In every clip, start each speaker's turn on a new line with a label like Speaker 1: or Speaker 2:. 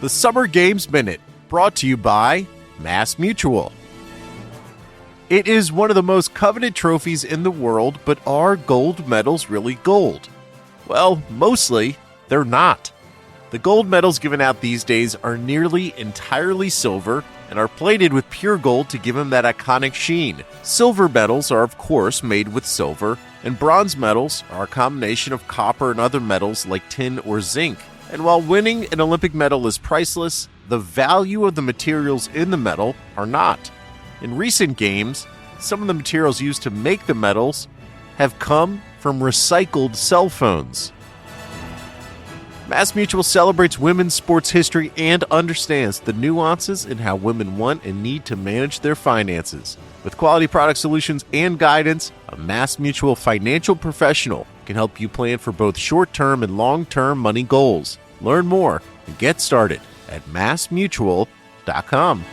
Speaker 1: The Summer Games Minute, brought to you by Mass Mutual. It is one of the most coveted trophies in the world, but are gold medals really gold? Well, mostly, they're not. The gold medals given out these days are nearly entirely silver and are plated with pure gold to give them that iconic sheen. Silver medals are, of course, made with silver, and bronze medals are a combination of copper and other metals like tin or zinc. And while winning an Olympic medal is priceless, the value of the materials in the medal are not. In recent games, some of the materials used to make the medals have come from recycled cell phones. Mass Mutual celebrates women's sports history and understands the nuances in how women want and need to manage their finances. With quality product solutions and guidance, a Mass Mutual financial professional can help you plan for both short-term and long-term money goals. Learn more and get started at massmutual.com.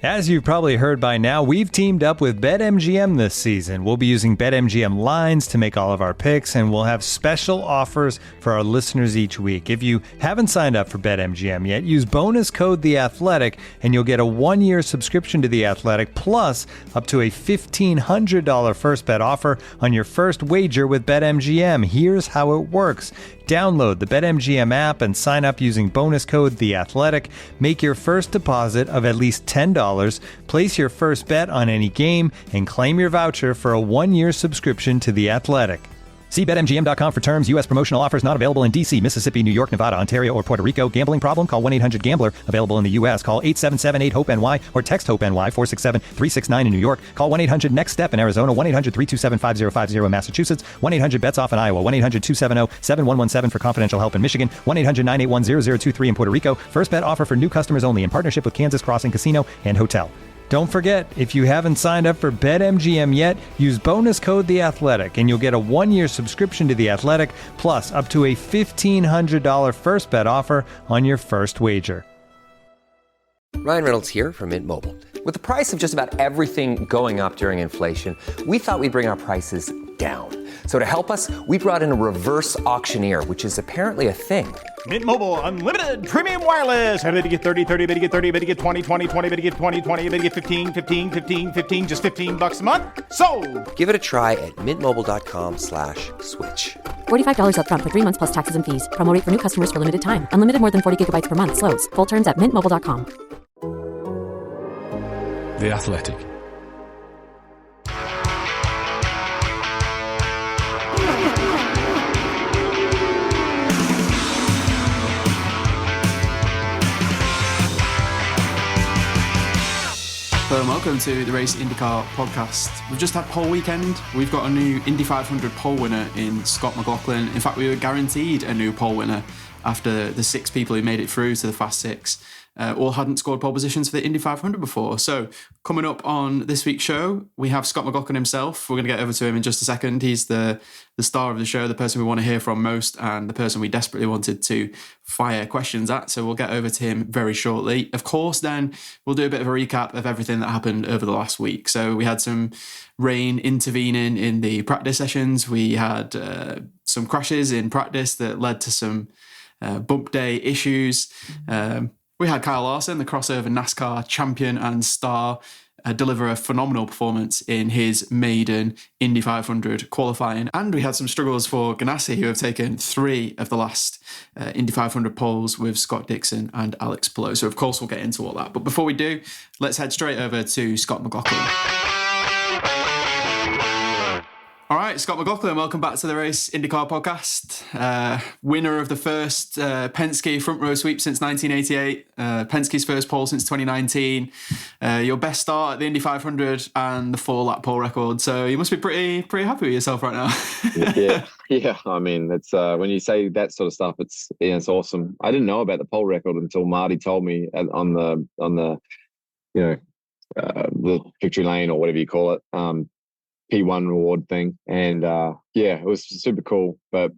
Speaker 2: As you've probably heard by now, we've teamed up with BetMGM this season. We'll be using BetMGM lines to make all of our picks, and we'll have special offers for our listeners each week. If you haven't signed up for BetMGM yet, use bonus code The Athletic, and you'll get a 1-year subscription to The Athletic, plus up to a $1,500 first bet offer on your first wager with BetMGM. Here's how it works. Download the BetMGM app and sign up using bonus code The Athletic. Make your first deposit of at least $10. Place your first bet on any game and claim your voucher for a 1-year subscription to The Athletic. See BetMGM.com for terms. U.S. promotional offers not available in D.C., Mississippi, New York, Nevada, Ontario, or Puerto Rico. Gambling problem? Call 1-800-GAMBLER. Available in the U.S. Call 877-8-HOPE-NY or text HOPE-NY 467-369 in New York. Call 1-800-NEXT-STEP in Arizona. 1-800-327-5050 in Massachusetts. 1-800-BETS-OFF in Iowa. 1-800-270-7117 for confidential help in Michigan. 1-800-981-0023 in Puerto Rico. First bet offer for new customers only in partnership with Kansas Crossing Casino and Hotel. Don't forget, if you haven't signed up for BetMGM yet, use bonus code The Athletic, and you'll get a 1-year subscription to The Athletic, plus up to a $1,500 first bet offer on your first wager.
Speaker 3: Ryan Reynolds here from Mint Mobile. With the price of just about everything going up during inflation, we thought we'd bring our prices down. So to help us, we brought in a reverse auctioneer, which is apparently a thing.
Speaker 4: Mint Mobile Unlimited Premium Wireless. How to get 30, 30, bit to get 30, bit to get 20, 20, 20, bit to get 20, 20, bit to get 15, 15, 15, 15, just $15 a month? Sold!
Speaker 3: Give it a try at mintmobile.com/switch.
Speaker 5: $45 up front for 3 months plus taxes and fees. Promo rate for new customers for limited time. Unlimited more than 40 gigabytes per month. Slows full terms at mintmobile.com.
Speaker 6: The Athletic.
Speaker 7: Welcome to the Race IndyCar podcast. We've just had pole weekend. We've got a new Indy 500 pole winner in Scott McLaughlin. In fact, we were guaranteed a new pole winner after the 6 people who made it through to the Fast 6 all hadn't scored pole positions for the Indy 500 before. So coming up on this week's show, we have Scott McLaughlin himself. We're going to get over to him in just a second. He's the star of the show, the person we want to hear from most, and the person we desperately wanted to fire questions at. So we'll get over to him very shortly. Of course, then we'll do a bit of a recap of everything that happened over the last week. So we had some rain intervening in the practice sessions. We had some crashes in practice that led to some bump day issues. We had Kyle Larson, the crossover NASCAR champion and star, deliver a phenomenal performance in his maiden Indy 500 qualifying. And we had some struggles for Ganassi, who have taken 3 of the last Indy 500 poles with Scott Dixon and Alex Palou. So, of course, we'll get into all that. But before we do, let's head straight over to Scott McLaughlin. All right, Scott McLaughlin, welcome back to the Race IndyCar podcast. Winner of the first Penske front row sweep since 1988, Penske's first pole since 2019, your best start at the Indy 500 and the 4-lap pole record. So you must be pretty happy with yourself right now.
Speaker 8: Yeah. I mean, it's when you say that sort of stuff, it's awesome. I didn't know about the pole record until Marty told me on the the victory lane or whatever you call it. P1 reward thing, and it was super cool. But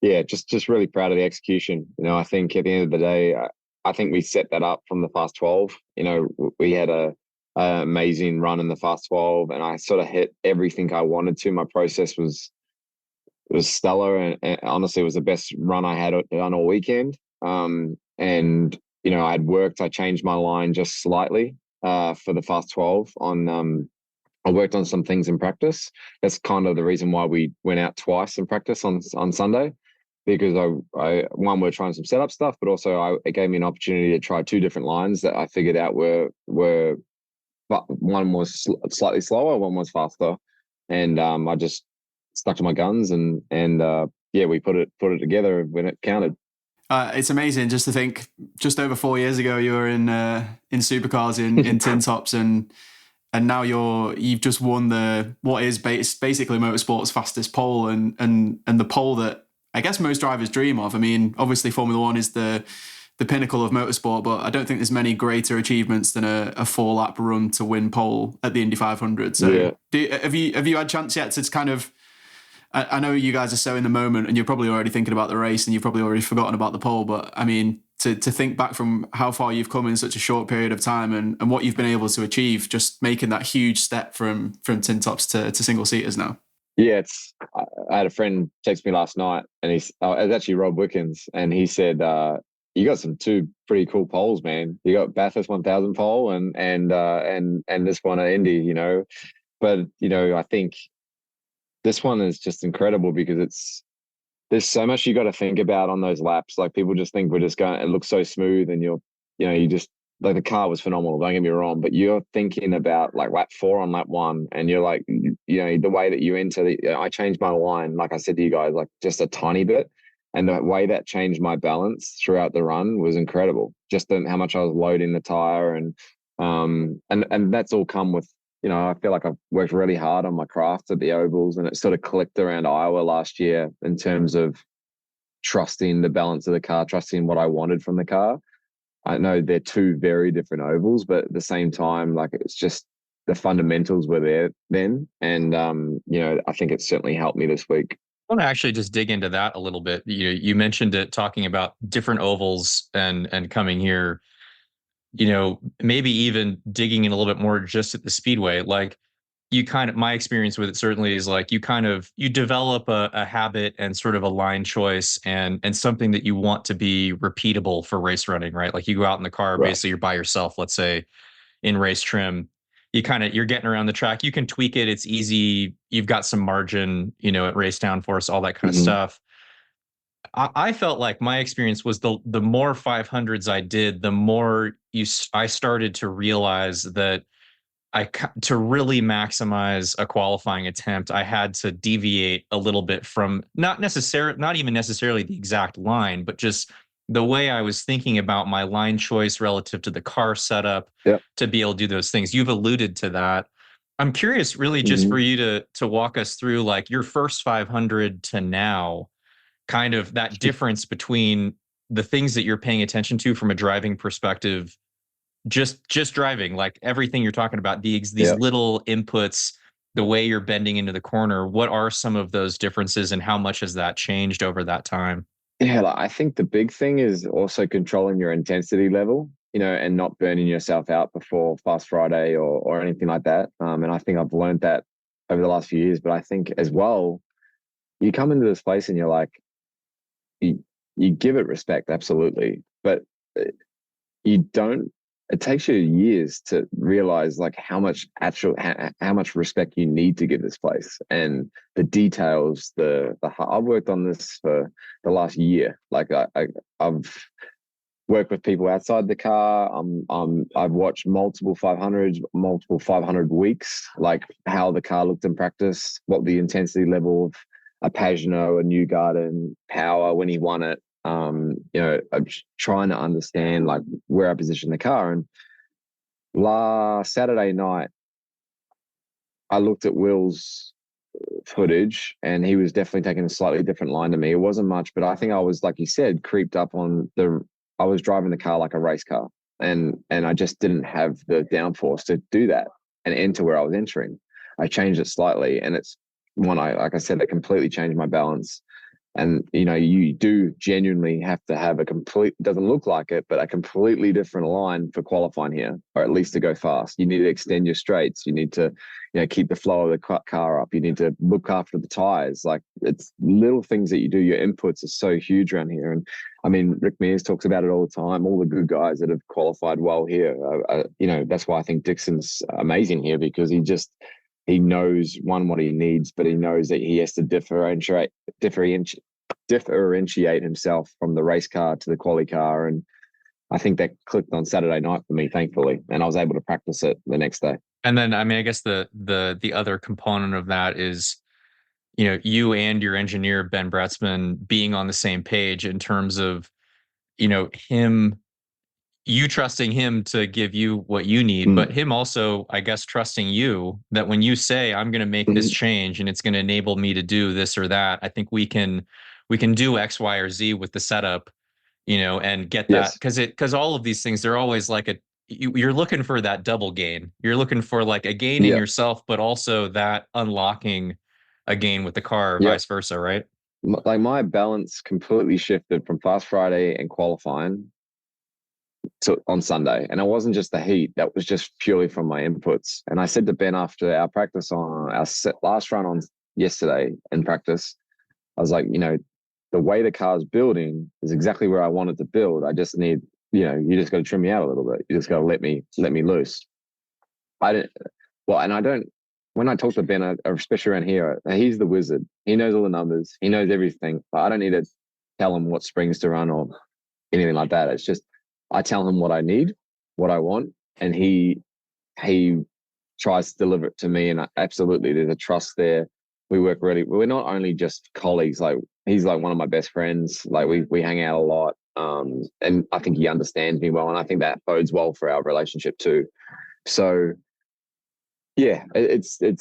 Speaker 8: just really proud of the execution. I think at the end of the day, I think we set that up from the Fast 12. We had a amazing run in the Fast 12, and I sort of hit everything I wanted to. My process was was stellar, and honestly, it was the best run I had done all weekend. And I changed my line just slightly for the fast 12 on. I worked on some things in practice. That's kind of the reason why we went out twice in practice on Sunday, because we're trying some setup stuff, but also it gave me an opportunity to try two different lines that I figured out were one was slightly slower, one was faster, and I just stuck to my guns and we put it together when it counted.
Speaker 7: It's amazing just to think, just over 4 years ago, you were in supercars in tin tops, and now you've just won what is basically motorsport's fastest pole, and the pole that I guess most drivers dream of. I mean, obviously Formula One is the pinnacle of motorsport, but I don't think there's many greater achievements than a 4-lap run to win pole at the Indy 500. So have you had a chance yet to kind of, I know you guys are so in the moment and you're probably already thinking about the race and you've probably already forgotten about the pole, but I mean, to think back from how far you've come in such a short period of time and what you've been able to achieve, just making that huge step from tin tops to single seaters now.
Speaker 8: Yeah, I had a friend text me last night, and it was actually Rob Wickens, and he said, you got two pretty cool poles, man. You got Bathurst 1000 pole and this one at Indy, but I think this one is just incredible because there's so much you got to think about on those laps. Like, people just think we're just going, it looks so smooth, and you just, like, the car was phenomenal, don't get me wrong, but you're thinking about like lap 4 on lap 1, and you're like, the way that you enter I changed my line, like I said to you guys, like just a tiny bit, and the way that changed my balance throughout the run was incredible. Just how much I was loading the tire, and that's all come with, I feel like I've worked really hard on my craft at the ovals, and it sort of clicked around Iowa last year in terms of trusting the balance of the car, trusting what I wanted from the car. I know they're two very different ovals, but at the same time, like, it's just the fundamentals were there then. And, I think it's certainly helped me this week.
Speaker 6: I want to actually just dig into that a little bit. You mentioned it, talking about different ovals and coming here, maybe even digging in a little bit more just at the speedway. Like, my experience with it certainly is like, you develop a habit and sort of a line choice and something that you want to be repeatable for race running, right? Like, you go out in the car, right. Basically you're by yourself, let's say in race trim, you're getting around the track. You can tweak it. It's easy. You've got some margin, at race downforce, all that kind of stuff. I felt like my experience was the more 500s I did, the more I started to realize that to really maximize a qualifying attempt, I had to deviate a little bit from not even necessarily the exact line, but just the way I was thinking about my line choice relative to the car setup to be able to do those things. You've alluded to that. I'm curious, really, just for you to walk us through, like, your first 500 to now, kind of that difference between the things that you're paying attention to from a driving perspective, just driving, like everything you're talking about, these little inputs, the way you're bending into the corner. What are some of those differences, and how much has that changed over that time?
Speaker 8: Yeah, I think the big thing is also controlling your intensity level, and not burning yourself out before Fast Friday or anything like that. And I think I've learned that over the last few years. But I think as well, you come into this place and you're like, you give it respect, absolutely, but you don't. It takes you years to realize, like, how much respect you need to give this place, and the details. I've worked on this for the last year. Like, I've worked with people outside the car. I've watched multiple 500s, multiple 500 weeks, like how the car looked in practice, what the intensity level of a Pagano, a Newgarden, Power when he won it. I'm trying to understand, like, where I position the car. And last Saturday night, I looked at Will's footage, and he was definitely taking a slightly different line to me. It wasn't much, but I think I was, like you said, creeped up on I was driving the car like a race car, and I just didn't have the downforce to do that and enter where I was entering. I changed it slightly, and it's like I said, it completely changed my balance. And, you do genuinely have to have doesn't look like it, but a completely different line for qualifying here, or at least to go fast. You need to extend your straights. You need to, keep the flow of the car up. You need to look after the tires. Like, it's little things that you do. Your inputs are so huge around here. And I mean, Rick Mears talks about it all the time. All the good guys that have qualified well here, that's why I think Dixon's amazing here, because he knows what he needs, but he knows that he has to differentiate himself from the race car to the quali car. And I think that clicked on Saturday night for me, thankfully, and I was able to practice it the next day.
Speaker 6: And then, I mean, I guess the other component of that is, you and your engineer, Ben Bretzman, being on the same page in terms of, you trusting him to give you what you need, but him also, I guess, trusting you that when you say, I'm going to make this change and it's going to enable me to do this or that, I think we can do X, Y, or Z with the setup, and get that. Because all of these things, they're always like you're looking for that double gain. You're looking for like a gain in yourself, but also that unlocking a gain with the car, vice versa, right?
Speaker 8: Like, my balance completely shifted from Fast Friday and qualifying to on Sunday, and it wasn't just the heat. That was just purely from my inputs. And I said to Ben after our practice on our last run on yesterday in practice, I was like, the way the car's building is exactly where I wanted to build. I just need, you just got to trim me out a little bit. You just got to let me loose. When I talk to Ben, especially around here, he's the wizard. He knows all the numbers. He knows everything. But I don't need to tell him what springs to run or anything like that. It's just, I tell him what I need, what I want, and he tries to deliver it to me. And absolutely, there's a trust there. We're not only just colleagues. Like, he's like one of my best friends. Like, we hang out a lot. And I think he understands me well. And I think that bodes well for our relationship too. So yeah, it's an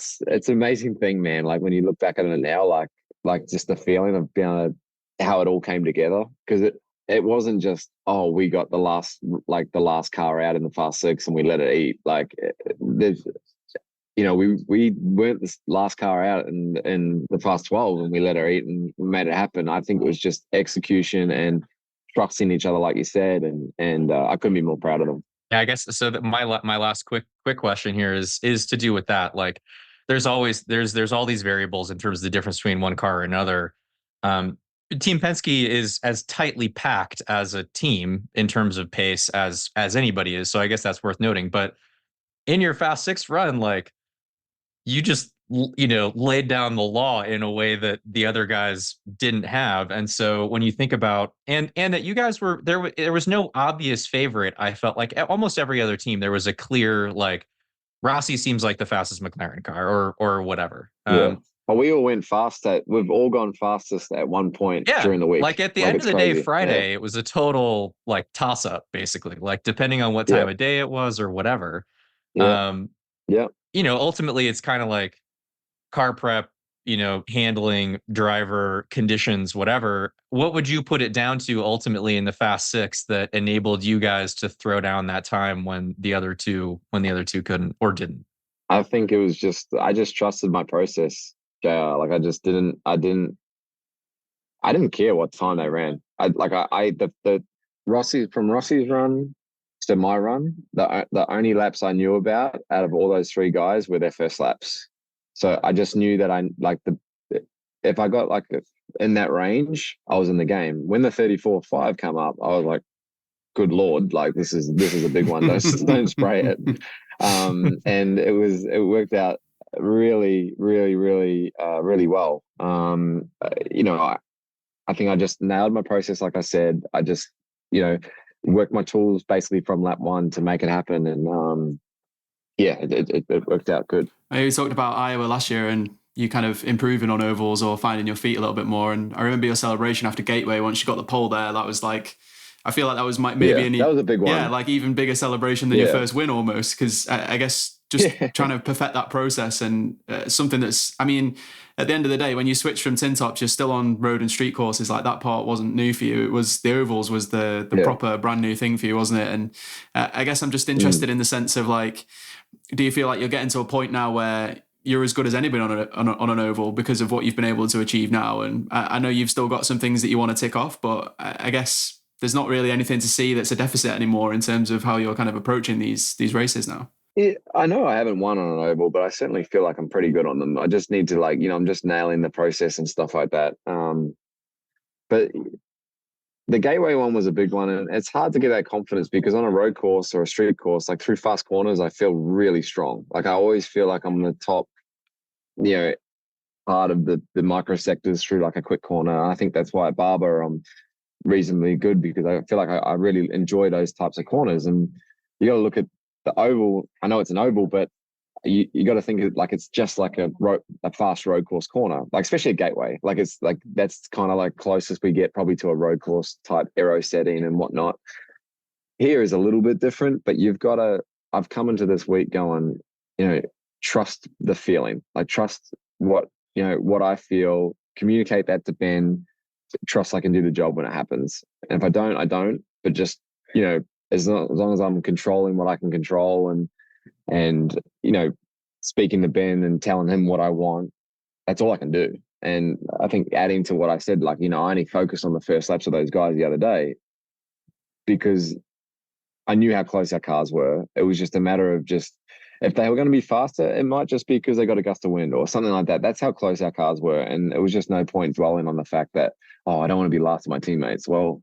Speaker 8: amazing thing, man. Like, when you look back at it now, like just the feeling of how it all came together, because it wasn't just, we got the last car out in the Fast Six and we let it eat. Like, we weren't the last car out in the Fast 12 and we let her eat and made it happen. I think it was just execution and trusting each other, like you said, and I couldn't be more proud of them.
Speaker 6: Yeah, I guess so. That my last quick question here is to do with that. Like, there's all these variables in terms of the difference between one car or another. Team Penske is as tightly packed as a team in terms of pace as anybody is. So I guess that's worth noting. But in your Fast Six run, like, you just, laid down the law in a way that the other guys didn't have. And so when you think about, and that you guys were there was no obvious favorite. I felt like almost every other team, there was a clear, like, Rossi seems like the fastest McLaren car or whatever.
Speaker 8: But we all went fast. We've all gone fastest at one point during the week.
Speaker 6: Like, at the end of the day, Friday, it was a total, like, toss up, basically, like, depending on what time of day it was or whatever. Ultimately it's kind of like car prep, handling, driver conditions, whatever. What would you put it down to ultimately in the Fast Six that enabled you guys to throw down that time when the other two couldn't or didn't?
Speaker 8: I think it was I just trusted my process, JR. Like, I didn't care what time they ran. The Rossi's run to my run, the only laps I knew about out of all those three guys were their first laps. So I just knew that if I got in that range, I was in the game. When the 34.5 come up, I was like, good Lord, like, this is a big one. Don't spray it. And it worked out really, really, really, really well. I think I just nailed my process. Like I said, I just, worked my tools basically from lap one to make it happen. And it worked out good.
Speaker 7: We talked about Iowa last year and you kind of improving on ovals or finding your feet a little bit more. And I remember your celebration after Gateway, once you got the pole there, that was like, I feel like that was maybe
Speaker 8: that was a big one.
Speaker 7: Yeah, like even bigger celebration than your first win almost. Because I guess just trying to perfect that process and something that's, I mean, at the end of the day, when you switch from tin tops, you're still on road and street courses. Like, that part wasn't new for you. It was the ovals was the proper brand new thing for you, wasn't it? And I guess I'm just interested in the sense of, like, do you feel like you're getting to a point now where you're as good as anybody on an oval because of what you've been able to achieve now. And I know you've still got some things that you want to tick off, but I guess there's not really anything to see that's a deficit anymore in terms of how you're kind of approaching these races now.
Speaker 8: Yeah, I know I haven't won on an oval, but I certainly feel like I'm pretty good on them. I just need to I'm just nailing the process and stuff like that. But the Gateway one was a big one, and it's hard to get that confidence because on a road course or a street course, like through fast corners, I feel really strong. Like I always feel like I'm the top, part of the micro sectors through like a quick corner. I think that's why at Barber I'm reasonably good because I feel like I really enjoy those types of corners. And you got to look at the oval. I know it's an oval, but you got to think of like it's just like a fast road course corner, like especially a Gateway. Like it's like that's kind of like closest we get probably to a road course type aero setting and whatnot. Here is a little bit different, but you've got to. I've come into this week going, trust the feeling. Like trust what I feel. Communicate that to Ben. Trust I can do the job when it happens. And if I don't, I don't. But just as long as I'm controlling what I can control and speaking to Ben and telling him what I want, that's all I can do. And I think adding to what I said, I only focused on the first laps of those guys the other day because I knew how close our cars were. It was just a matter of just if they were going to be faster, it might just be because they got a gust of wind or something like that. That's how close our cars were. And it was just no point dwelling on the fact that, I don't want to be last to my teammates. Well,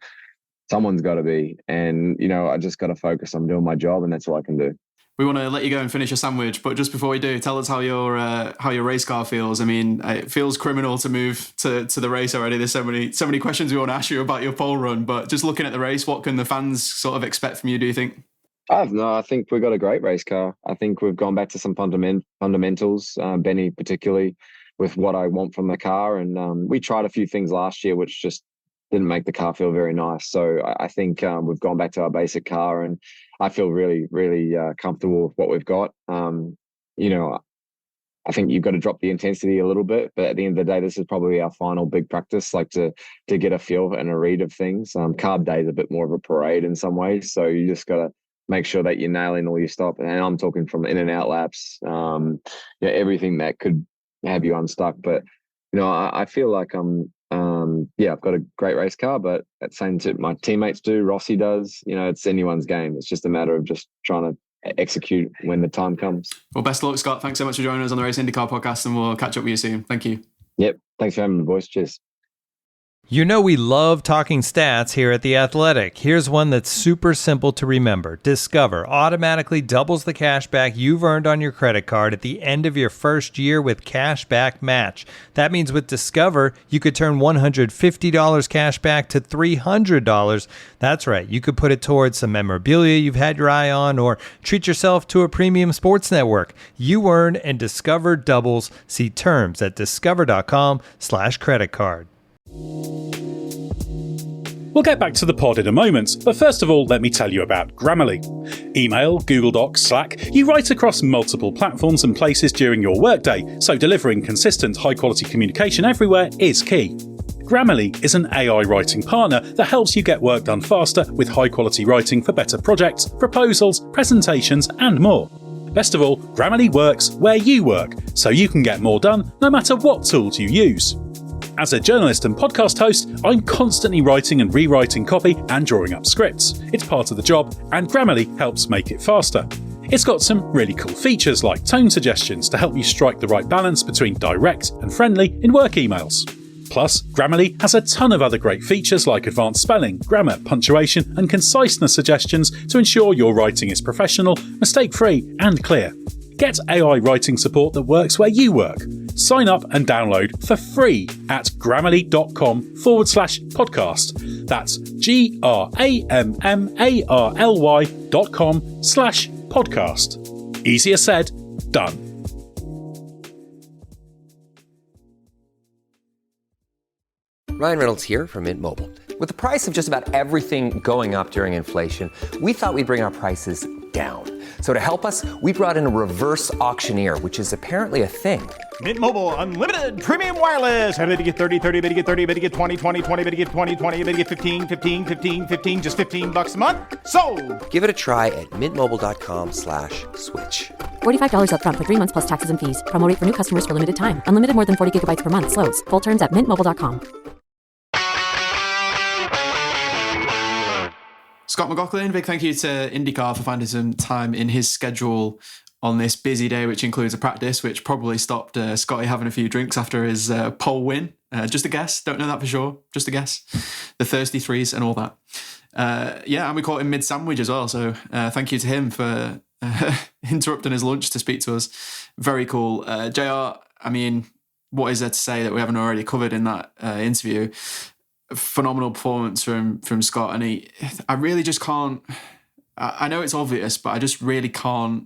Speaker 8: someone's got to be. And, I just got to focus on doing my job, and that's all I can do.
Speaker 7: We want to let you go and finish your sandwich, but just before we do, tell us how your race car feels. I mean, it feels criminal to move to the race already. There's so many questions we want to ask you about your pole run, but just looking at the race, what can the fans sort of expect from you, do you think?
Speaker 8: I think we've got a great race car. I think we've gone back to some fundamentals, Benny particularly, with what I want from the car. And we tried a few things last year, which just didn't make the car feel very nice. So I think we've gone back to our basic car, and I feel really, really comfortable with what we've got. I think you've got to drop the intensity a little bit, but at the end of the day, this is probably our final big practice, like to get a feel and a read of things. Carb day is a bit more of a parade in some ways. So you just got to make sure that you're nailing all your stop. And I'm talking from in and out laps, everything that could have you unstuck. But, I feel like I've got a great race car, but at the same time, my teammates do, Rossi does, it's anyone's game. It's just a matter of just trying to execute when the time comes.
Speaker 7: Well, best of luck, Scott. Thanks so much for joining us on the Race IndyCar podcast, and we'll catch up with you soon. Thank you.
Speaker 8: Yep. Thanks for having me, boys. Cheers.
Speaker 2: We love talking stats here at The Athletic. Here's one that's super simple to remember. Discover automatically doubles the cash back you've earned on your credit card at the end of your first year with Cash Back Match. That means with Discover, you could turn $150 cash back to $300. That's right. You could put it towards some memorabilia you've had your eye on or treat yourself to a premium sports network. You earn and Discover doubles. See terms at discover.com/credit card.
Speaker 9: We'll get back to the pod in a moment, but first of all, let me tell you about Grammarly. Email, Google Docs, Slack, you write across multiple platforms and places during your workday, so delivering consistent, high-quality communication everywhere is key. Grammarly is an AI writing partner that helps you get work done faster with high-quality writing for better projects, proposals, presentations, and more. Best of all, Grammarly works where you work, so you can get more done no matter what tools you use. As a journalist and podcast host, I'm constantly writing and rewriting copy and drawing up scripts. It's part of the job, and Grammarly helps make it faster. It's got some really cool features like tone suggestions to help you strike the right balance between direct and friendly in work emails. Plus, Grammarly has a ton of other great features like advanced spelling, grammar, punctuation, and conciseness suggestions to ensure your writing is professional, mistake-free, and clear. Get AI writing support that works where you work. Sign up and download for free at grammarly.com/podcast. That's GRAMMARLY.com/podcast. Easier said, done.
Speaker 3: Ryan Reynolds here from Mint Mobile. With the price of just about everything going up during inflation, we thought we'd bring our prices down. So to help us, we brought in a reverse auctioneer, which is apparently a thing.
Speaker 4: Mint Mobile Unlimited Premium Wireless. How to get 30, 30, bit to get 30, bit to get 20, 20, 20, bit to get 20, 20, bit to get 15, 15, 15, 15, just $15 a month? Sold!
Speaker 3: Give it a try at mintmobile.com/switch.
Speaker 5: $45 up front for 3 months plus taxes and fees. Promo rate for new customers for limited time. Unlimited more than 40 gigabytes per month slows. Full terms at mintmobile.com.
Speaker 7: Scott McLaughlin, big thank you to IndyCar for finding some time in his schedule on this busy day, which includes a practice, which probably stopped Scotty having a few drinks after his pole win. Just a guess. Don't know that for sure. Just a guess. The thirsty threes and all that. And we caught him mid-sandwich as well. So thank you to him for interrupting his lunch to speak to us. Very cool. JR, I mean, what is there to say that we haven't already covered in that interview? Phenomenal performance from Scott. And I really just can't, I know it's obvious, but I just really can't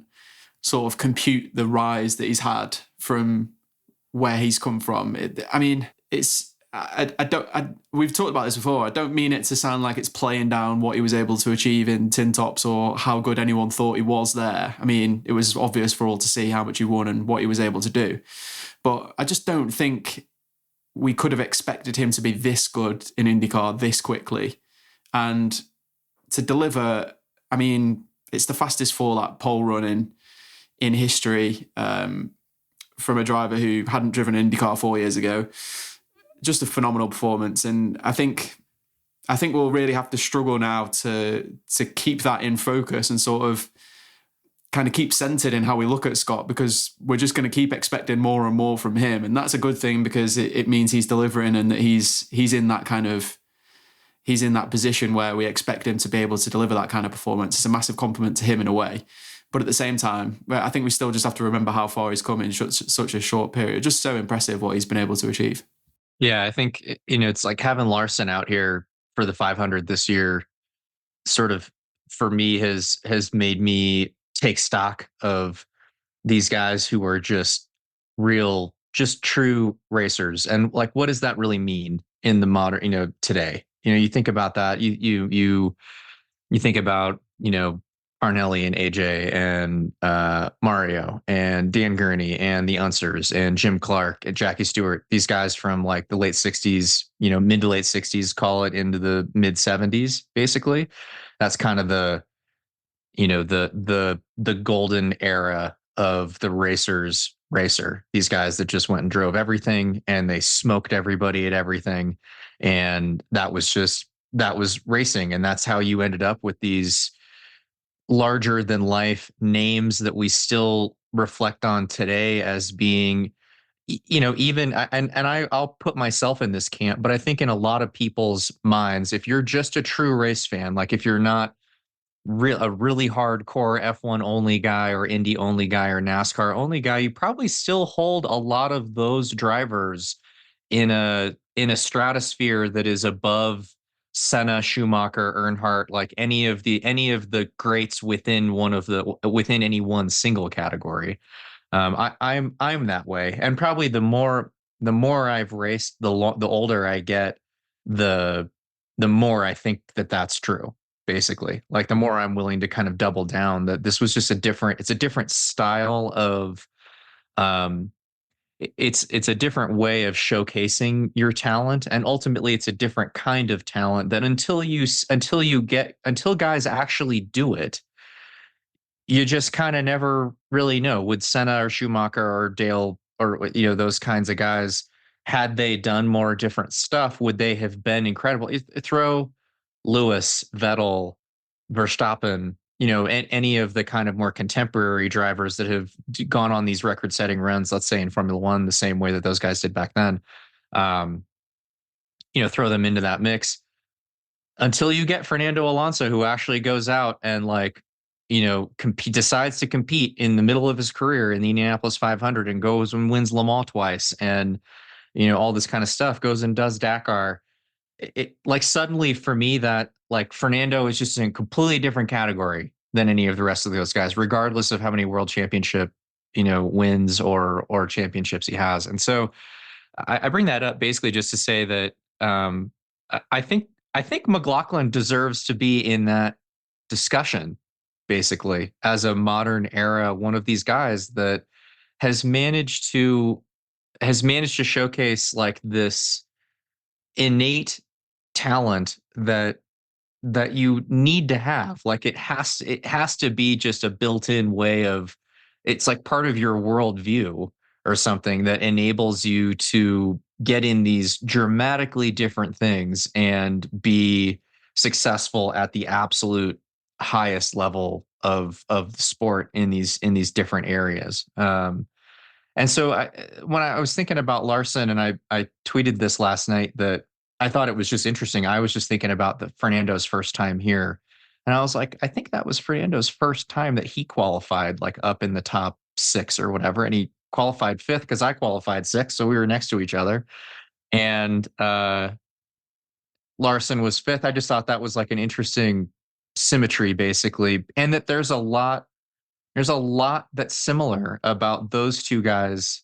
Speaker 7: sort of compute the rise that he's had from where he's come from. We've talked about this before. I don't mean it to sound like it's playing down what he was able to achieve in tin tops or how good anyone thought he was there. I mean, it was obvious for all to see how much he won and what he was able to do. But I just don't think we could have expected him to be this good in IndyCar this quickly. And to deliver, I mean, it's the fastest 4-lap pole run in history from a driver who hadn't driven IndyCar 4 years ago. Just a phenomenal performance. And I think we'll really have to struggle now to keep that in focus and sort of kind of keep centered in how we look at Scott, because we're just going to keep expecting more and more from him. And that's a good thing, because it means he's delivering and that he's in that position where we expect him to be able to deliver that kind of performance. It's a massive compliment to him in a way. But at the same time, I think we still just have to remember how far he's come in such a short period. Just so impressive what he's been able to achieve.
Speaker 6: Yeah, I think, it's like having Larson out here for the 500 this year sort of, for me, has made me take stock of these guys who are just true racers. And like, what does that really mean in the modern, today? You think about that, you think about, Arnelli and AJ and Mario and Dan Gurney and the Unsers and Jim Clark and Jackie Stewart, these guys from like the late 60s, mid to late 60s, call it, into the mid 70s, basically. That's kind of the golden era of the racer. These guys that just went and drove everything and they smoked everybody at everything. And that was racing. And that's how you ended up with these larger than life names that we still reflect on today as being, even, I'll put myself in this camp, but I think in a lot of people's minds, if you're just a true race fan, like if you're not a really hardcore F1 only guy or Indy only guy or NASCAR only guy, you probably still hold a lot of those drivers in a stratosphere that is above Senna, Schumacher, Earnhardt, like any of the greats within any one single category. I'm that way, and probably the more I've raced, the older I get, the more I think that's true. Basically, like the more I'm willing to kind of double down that this was just it's a different style of, it's a different way of showcasing your talent. And ultimately it's a different kind of talent that until guys actually do it, you just kind of never really know. Would Senna or Schumacher or Dale or, those kinds of guys, had they done more different stuff, would they have been incredible? Throw Lewis, Vettel, Verstappen, any of the kind of more contemporary drivers that have gone on these record-setting runs, let's say in Formula One, the same way that those guys did back then. Throw them into that mix until you get Fernando Alonso, who actually goes out and decides to compete in the middle of his career in the Indianapolis 500 and goes and wins Le Mans twice, and all this kind of stuff, goes and does Dakar. It like suddenly for me that like Fernando is just in a completely different category than any of the rest of those guys, regardless of how many world championship, wins or championships he has. And so I bring that up basically just to say that I think McLaughlin deserves to be in that discussion, basically, as a modern era, one of these guys that has managed to showcase like this innate talent that you need to have. Like it has to be just a built-in way of, it's like part of your worldview or something that enables you to get in these dramatically different things and be successful at the absolute highest level of sport in these different areas. And so when I was thinking about Larson, and I tweeted this last night, that I thought it was just interesting. I was just thinking about Fernando's first time here. And I was like, I think that was Fernando's first time that he qualified like up in the top 6 or whatever. And he qualified 5th because I qualified 6th. So we were next to each other. And Larson was 5th. I just thought that was like an interesting symmetry, basically. And that there's a lot that's similar about those two guys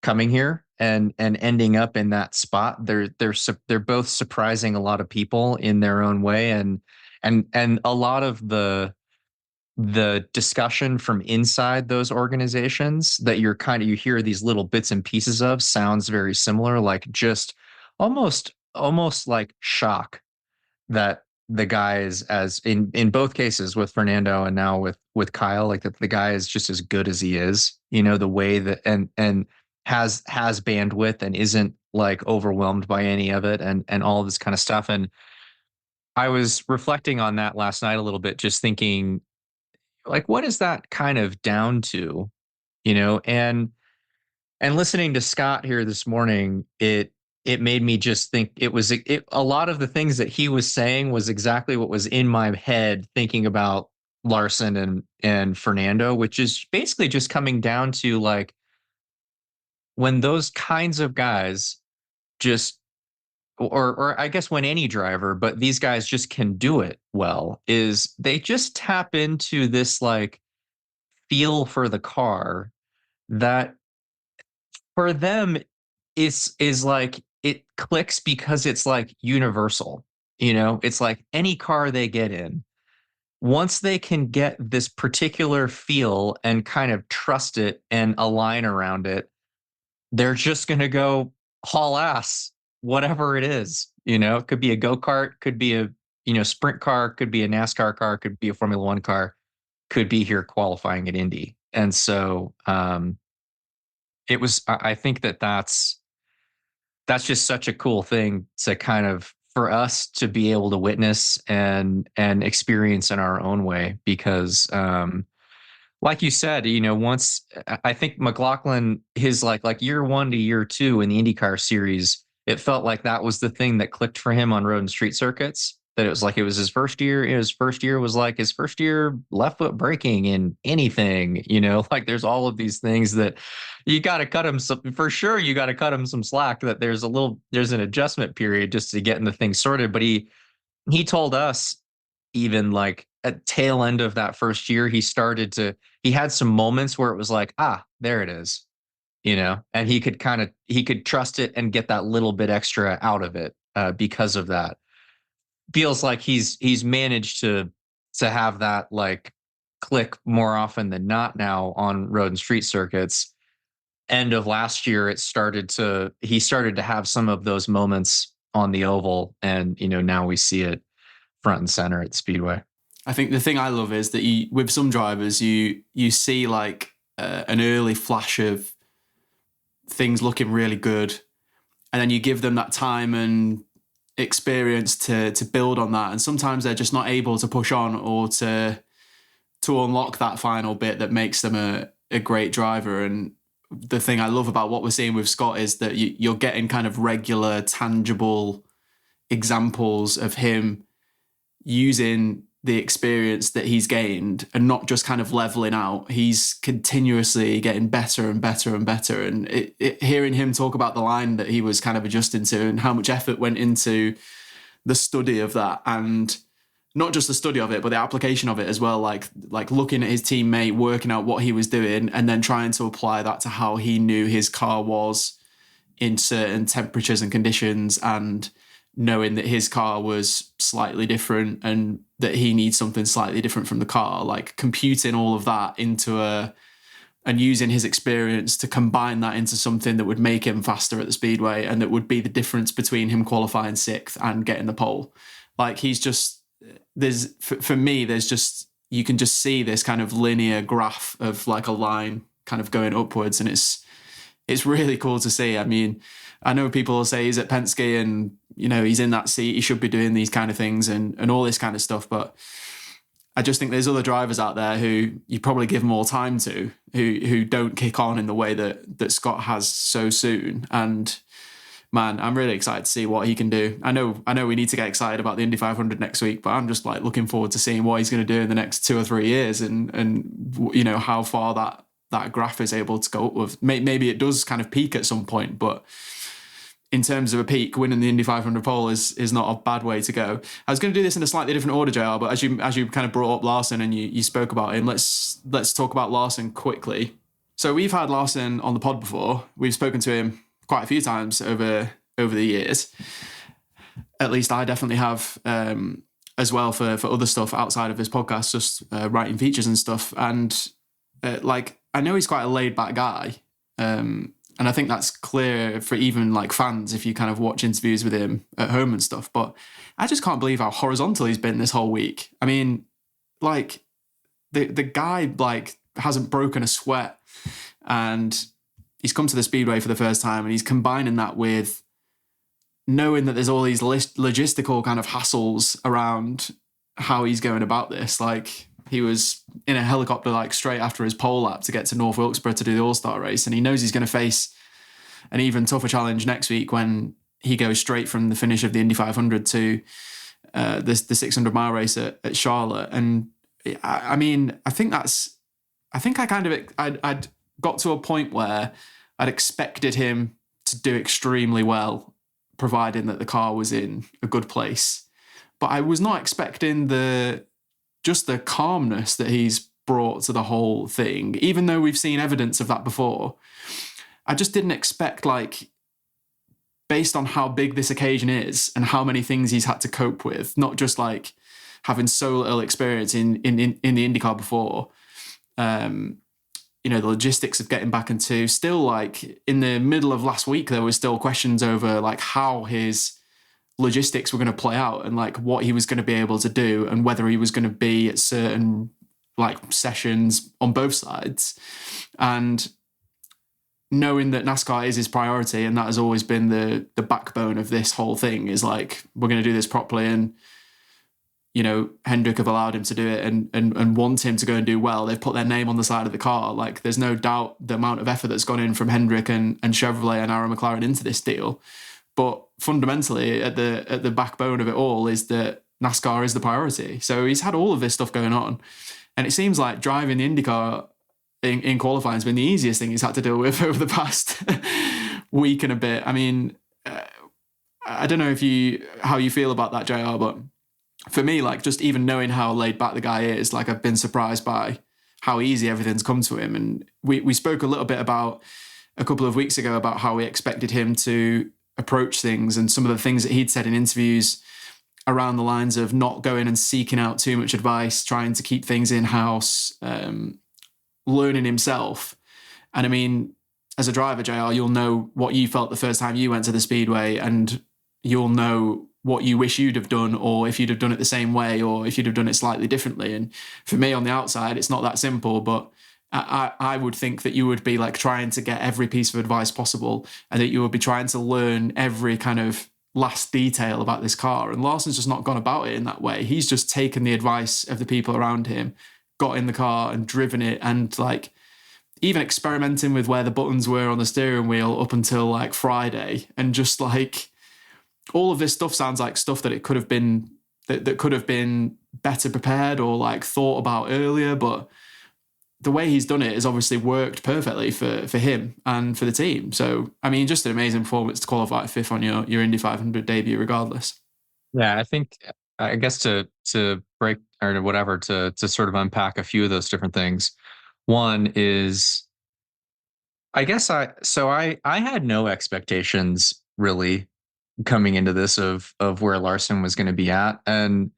Speaker 6: coming here and ending up in that spot. They're both surprising a lot of people in their own way, and a lot of the discussion from inside those organizations that you hear these little bits and pieces of sounds very similar, like just almost like shock that the guy is, as in both cases with Fernando and now with Kyle, like that the guy is just as good as he is, the way that and has bandwidth and isn't like overwhelmed by any of it and all this kind of stuff. And I was reflecting on that last night a little bit, just thinking like, what is that kind of down to, and listening to Scott here this morning, it made me just think a lot of the things that he was saying was exactly what was in my head thinking about Larson and Fernando, which is basically just coming down to like, when those kinds of guys just, or I guess when any driver, but these guys just can do it well, is they just tap into this like feel for the car that for them is like, it clicks because it's like universal, it's like any car they get in, once they can get this particular feel and kind of trust it and align around it, they're just going to go haul ass, whatever it is. It could be a go-kart, could be a sprint car, could be a NASCAR car, could be a Formula One car, could be here qualifying at Indy. And so it was, I think that's just such a cool thing to kind of, for us to be able to witness and experience in our own way, because like you said, once I think McLaughlin, his like year 1 to year 2 in the IndyCar series, it felt like that was the thing that clicked for him on road and street circuits. That it was like, it was his first year. His first year was like his first year left foot braking in anything, like there's all of these things that you got to cut him some, for sure. You got to cut him some slack, that there's an adjustment period just to getting the thing sorted. But he told us, even like at tail end of that first year, he had some moments where it was like, there it is, and he could trust it and get that little bit extra out of it because of that. Feels like he's managed to have that like click more often than not now on road and street circuits. End of last year, he started to have some of those moments on the oval, and now we see it front and center at Speedway.
Speaker 7: I think the thing I love is that with some drivers, you see like an early flash of things looking really good, and then you give them that time and experience to build on that, and sometimes they're just not able to push on or to unlock that final bit that makes them a great driver. And the thing I love about what we're seeing with Scott is that you're getting kind of regular, tangible examples of him using the experience that he's gained and not just kind of leveling out. He's continuously getting better and better and better. And hearing him talk about the line that he was kind of adjusting to and how much effort went into the study of that, and not just the study of it, but the application of it as well. Like looking at his teammate, working out what he was doing, and then trying to apply that to how he knew his car was in certain temperatures and conditions, and knowing that his car was slightly different and that he needs something slightly different from the car, like computing all of that into and using his experience to combine that into something that would make him faster at the speedway and that would be the difference between him qualifying 6th and getting the pole. Like he's just, for me, there's just, you can just see this kind of linear graph of like a line kind of going upwards, and it's really cool to see. I mean, I know people will say he's at Penske and, you know, he's in that seat, he should be doing these kind of things and all this kind of stuff, but I just think there's other drivers out there who you probably give more time to, who don't kick on in the way that Scott has so soon. And man, I'm really excited to see what he can do. I know we need to get excited about the Indy 500 next week, but I'm just like looking forward to seeing what he's going to do in the next 2 or 3 years, and you know how far that graph is able to go up with. Maybe it does kind of peak at some point, but in terms of a peak, winning the Indy 500 pole is not a bad way to go. I was going to do this in a slightly different order, JR, but as you kind of brought up Larson and you spoke about him, let's talk about Larson quickly. So we've had Larson on the pod before. We've spoken to him quite a few times over the years. At least I definitely have, as well for other stuff outside of this podcast, just writing features and stuff. And like, I know he's quite a laid back guy. And I think that's clear for even like fans if you kind of watch interviews with him at home and stuff. But I just can't believe how horizontal he's been this whole week. I mean, like the guy like hasn't broken a sweat, and he's come to the speedway for the first time, and he's combining that with knowing that there's all these logistical kind of hassles around how he's going about this. Like he was in a helicopter like straight after his pole lap to get to North Wilkesboro to do the All-Star race, and he knows he's going to face an even tougher challenge next week when he goes straight from the finish of the Indy 500 to the 600-mile race at Charlotte. And I mean, I'd got to a point where I'd expected him to do extremely well, providing that the car was in a good place. But I was not expecting just the calmness that he's brought to the whole thing, even though we've seen evidence of that before. I just didn't expect, like, based on how big this occasion is and how many things he's had to cope with, not just like having so little experience in the IndyCar before, you know, the logistics of getting back into, still like in the middle of last week, there was still questions over like how his logistics were going to play out and like what he was going to be able to do and whether he was going to be at certain like sessions on both sides. And knowing that NASCAR is his priority, and that has always been the backbone of this whole thing, is like, we're going to do this properly. And, you know, Hendrick have allowed him to do it and want him to go and do well. They've put their name on the side of the car. Like, there's no doubt the amount of effort that's gone in from Hendrick and Chevrolet and Arrow McLaren into this deal. But fundamentally, at the backbone of it all is that NASCAR is the priority. So he's had all of this stuff going on. And it seems like driving the IndyCar in qualifying has been the easiest thing he's had to deal with over the past week and a bit. I mean, I don't know how you feel about that, JR, but for me, like, just even knowing how laid back the guy is, like, I've been surprised by how easy everything's come to him. And we spoke a little bit about a couple of weeks ago about how we expected him to approach things and some of the things that he'd said in interviews around the lines of not going and seeking out too much advice, trying to keep things in-house, learning himself. And I mean, as a driver, JR, you'll know what you felt the first time you went to the speedway, and you'll know what you wish you'd have done, or if you'd have done it the same way, or if you'd have done it slightly differently. And for me on the outside, it's not that simple, but I would think that you would be like trying to get every piece of advice possible, and that you would be trying to learn every kind of last detail about this car. And Larson's just not gone about it in that way. He's just taken the advice of the people around him, got in the car and driven it, and like even experimenting with where the buttons were on the steering wheel up until like Friday. And just like all of this stuff sounds like stuff that it could have been that could have been better prepared or like thought about earlier. But the way he's done it has obviously worked perfectly for him and for the team. So, I mean, just an amazing performance to qualify fifth on your Indy 500 debut regardless.
Speaker 6: Yeah, I guess to break or whatever, to sort of unpack a few of those different things. One is, I guess I had no expectations really coming into this of where Larson was going to be at, and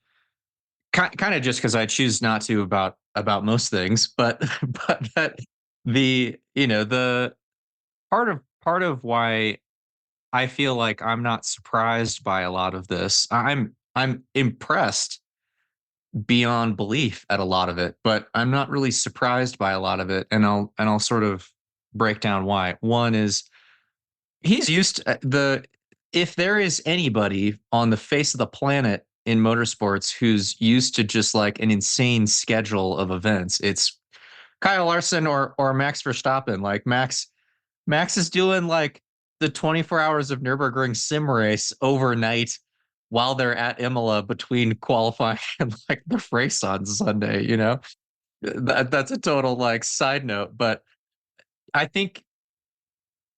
Speaker 6: kind of just because I choose not to about most things, but but that the part of why I feel like I'm not surprised by a lot of this. I'm impressed beyond belief at a lot of it, but I'm not really surprised by a lot of it, and I'll sort of break down why. One is he's used to if there is anybody on the face of the planet in motorsports who's used to just like an insane schedule of events, it's Kyle Larson or Max Verstappen. Like Max is doing like the 24 hours of Nürburgring sim race overnight while they're at Imola between qualifying and like the race on Sunday, that's a total like side note. But I think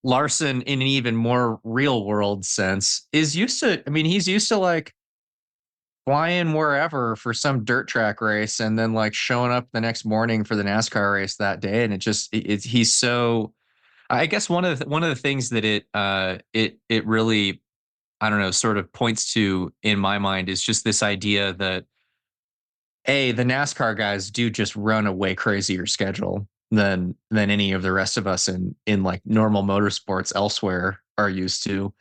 Speaker 6: Larson in an even more real world sense is used to, he's used to like flying wherever for some dirt track race and then like showing up the next morning for the NASCAR race that day. And he's so, I guess one of the things that it really, I don't know, sort of points to in my mind is just this idea that the NASCAR guys do just run a way crazier schedule than any of the rest of us in like normal motorsports elsewhere are used to.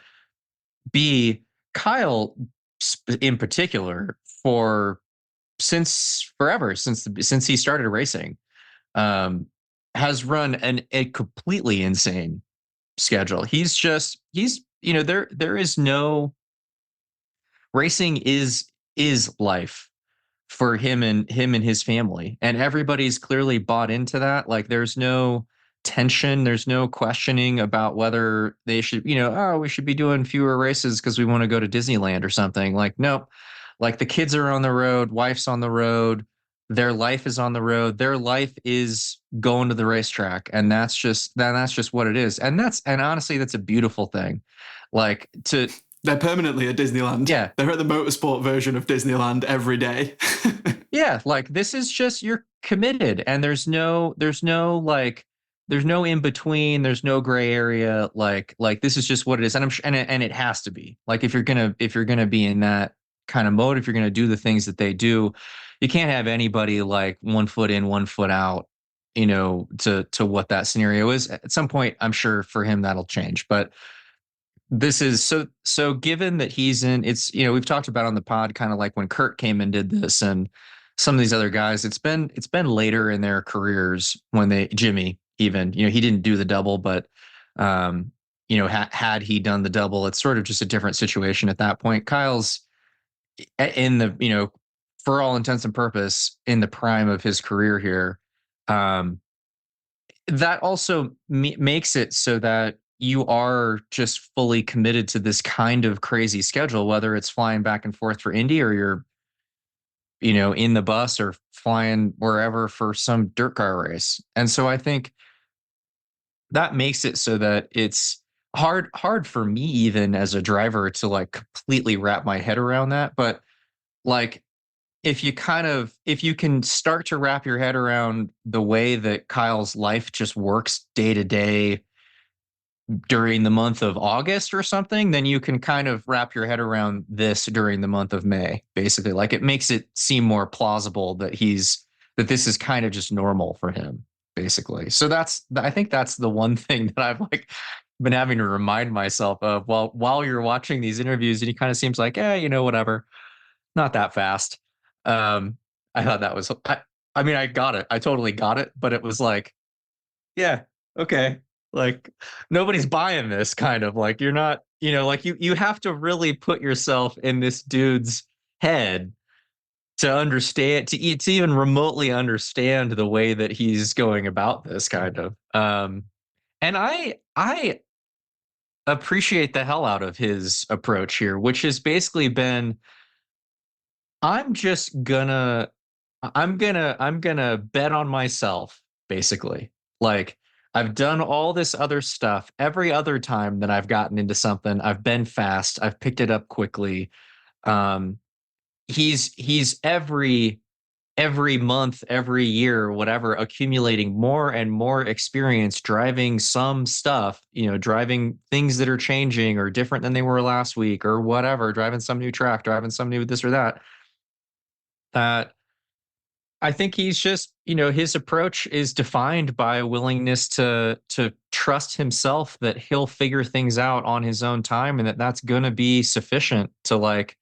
Speaker 6: B, Kyle in particular since he started racing, has run a completely insane schedule. There is no racing is life for him and his family, and everybody's clearly bought into that. Like there's no tension, there's no questioning about whether they should, we should be doing fewer races because we want to go to Disneyland or something. Like no, like the kids are on the road, wife's on the road, their life is on the road, their life is going to the racetrack, and that's just what it is. And honestly that's a beautiful thing. Like
Speaker 7: they're permanently at Disneyland.
Speaker 6: Yeah.
Speaker 7: They're at the motorsport version of Disneyland every day.
Speaker 6: Yeah. Like this is just, you're committed, and there's no in between. There's no gray area. Like this is just what it is. And and it has to be like, if you're going to be in that kind of mode, if you're going to do the things that they do, you can't have anybody like 1 foot in, 1 foot out, to what that scenario is. At some point, I'm sure for him that'll change, but this is so given that he's in, it's, we've talked about on the pod, kind of like when Kurt came and did this and some of these other guys, it's been later in their careers when Jimmy even, he didn't do the double, but had he done the double, it's sort of just a different situation at that point. Kyle's in the, for all intents and purpose, in the prime of his career here. That also makes it so that you are just fully committed to this kind of crazy schedule, whether it's flying back and forth for Indy or you're, in the bus or flying wherever for some dirt car race. And so I think that makes it so that it's hard for me, even as a driver, to like completely wrap my head around that. But like, if you can start to wrap your head around the way that Kyle's life just works day to day during the month of August or something, then you can kind of wrap your head around this during the month of May, basically. Like it makes it seem more plausible that this is kind of just normal for him, basically. So I think that's the one thing that I've like been having to remind myself of while you're watching these interviews, and he kind of seems like, whatever, not that fast. I thought that was, I got it. I totally got it, but it was like, yeah, okay. Like nobody's buying this, kind of like, you're not, like you have to really put yourself in this dude's head to understand, to even remotely understand the way that he's going about this kind of. And I appreciate the hell out of his approach here, which has basically been, I'm gonna bet on myself, basically. Like I've done all this other stuff. Every other time that I've gotten into something, I've been fast. I've picked it up quickly. He's every every month, every year, whatever, accumulating more and more experience driving some stuff, driving things that are changing or different than they were last week or whatever, driving some new track, driving some new this or that. I think he's just, his approach is defined by a willingness to trust himself that he'll figure things out on his own time and that's going to be sufficient to like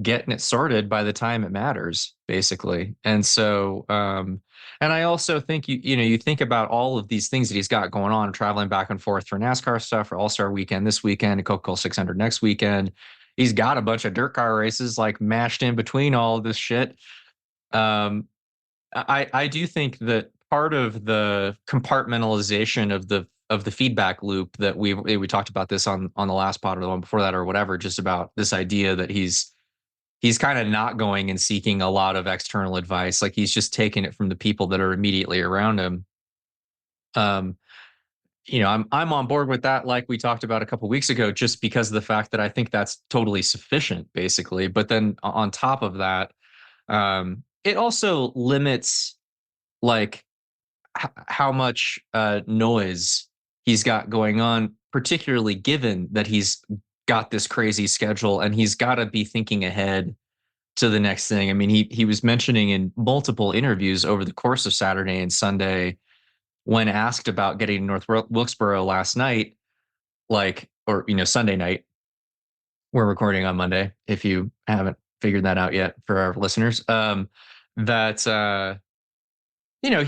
Speaker 6: getting it sorted by the time it matters, basically. And so, and I also think you think about all of these things that he's got going on, traveling back and forth for NASCAR stuff, for All-Star Weekend this weekend, Coca-Cola 600 next weekend. He's got a bunch of dirt car races like mashed in between all of this shit. I do think that part of the compartmentalization of the feedback loop that we talked about this on the last pod or the one before that or whatever, just about this idea that he's kind of not going and seeking a lot of external advice. Like he's just taking it from the people that are immediately around him. I'm on board with that. Like we talked about a couple of weeks ago, just because of the fact that I think that's totally sufficient basically. But then on top of that, it also limits like how much noise he's got going on, particularly given that he's got this crazy schedule and he's got to be thinking ahead to the next thing. I mean, he was mentioning in multiple interviews over the course of Saturday and Sunday, when asked about getting to North Wilkesboro last night, Sunday night, we're recording on Monday, if you haven't figured that out yet for our listeners, he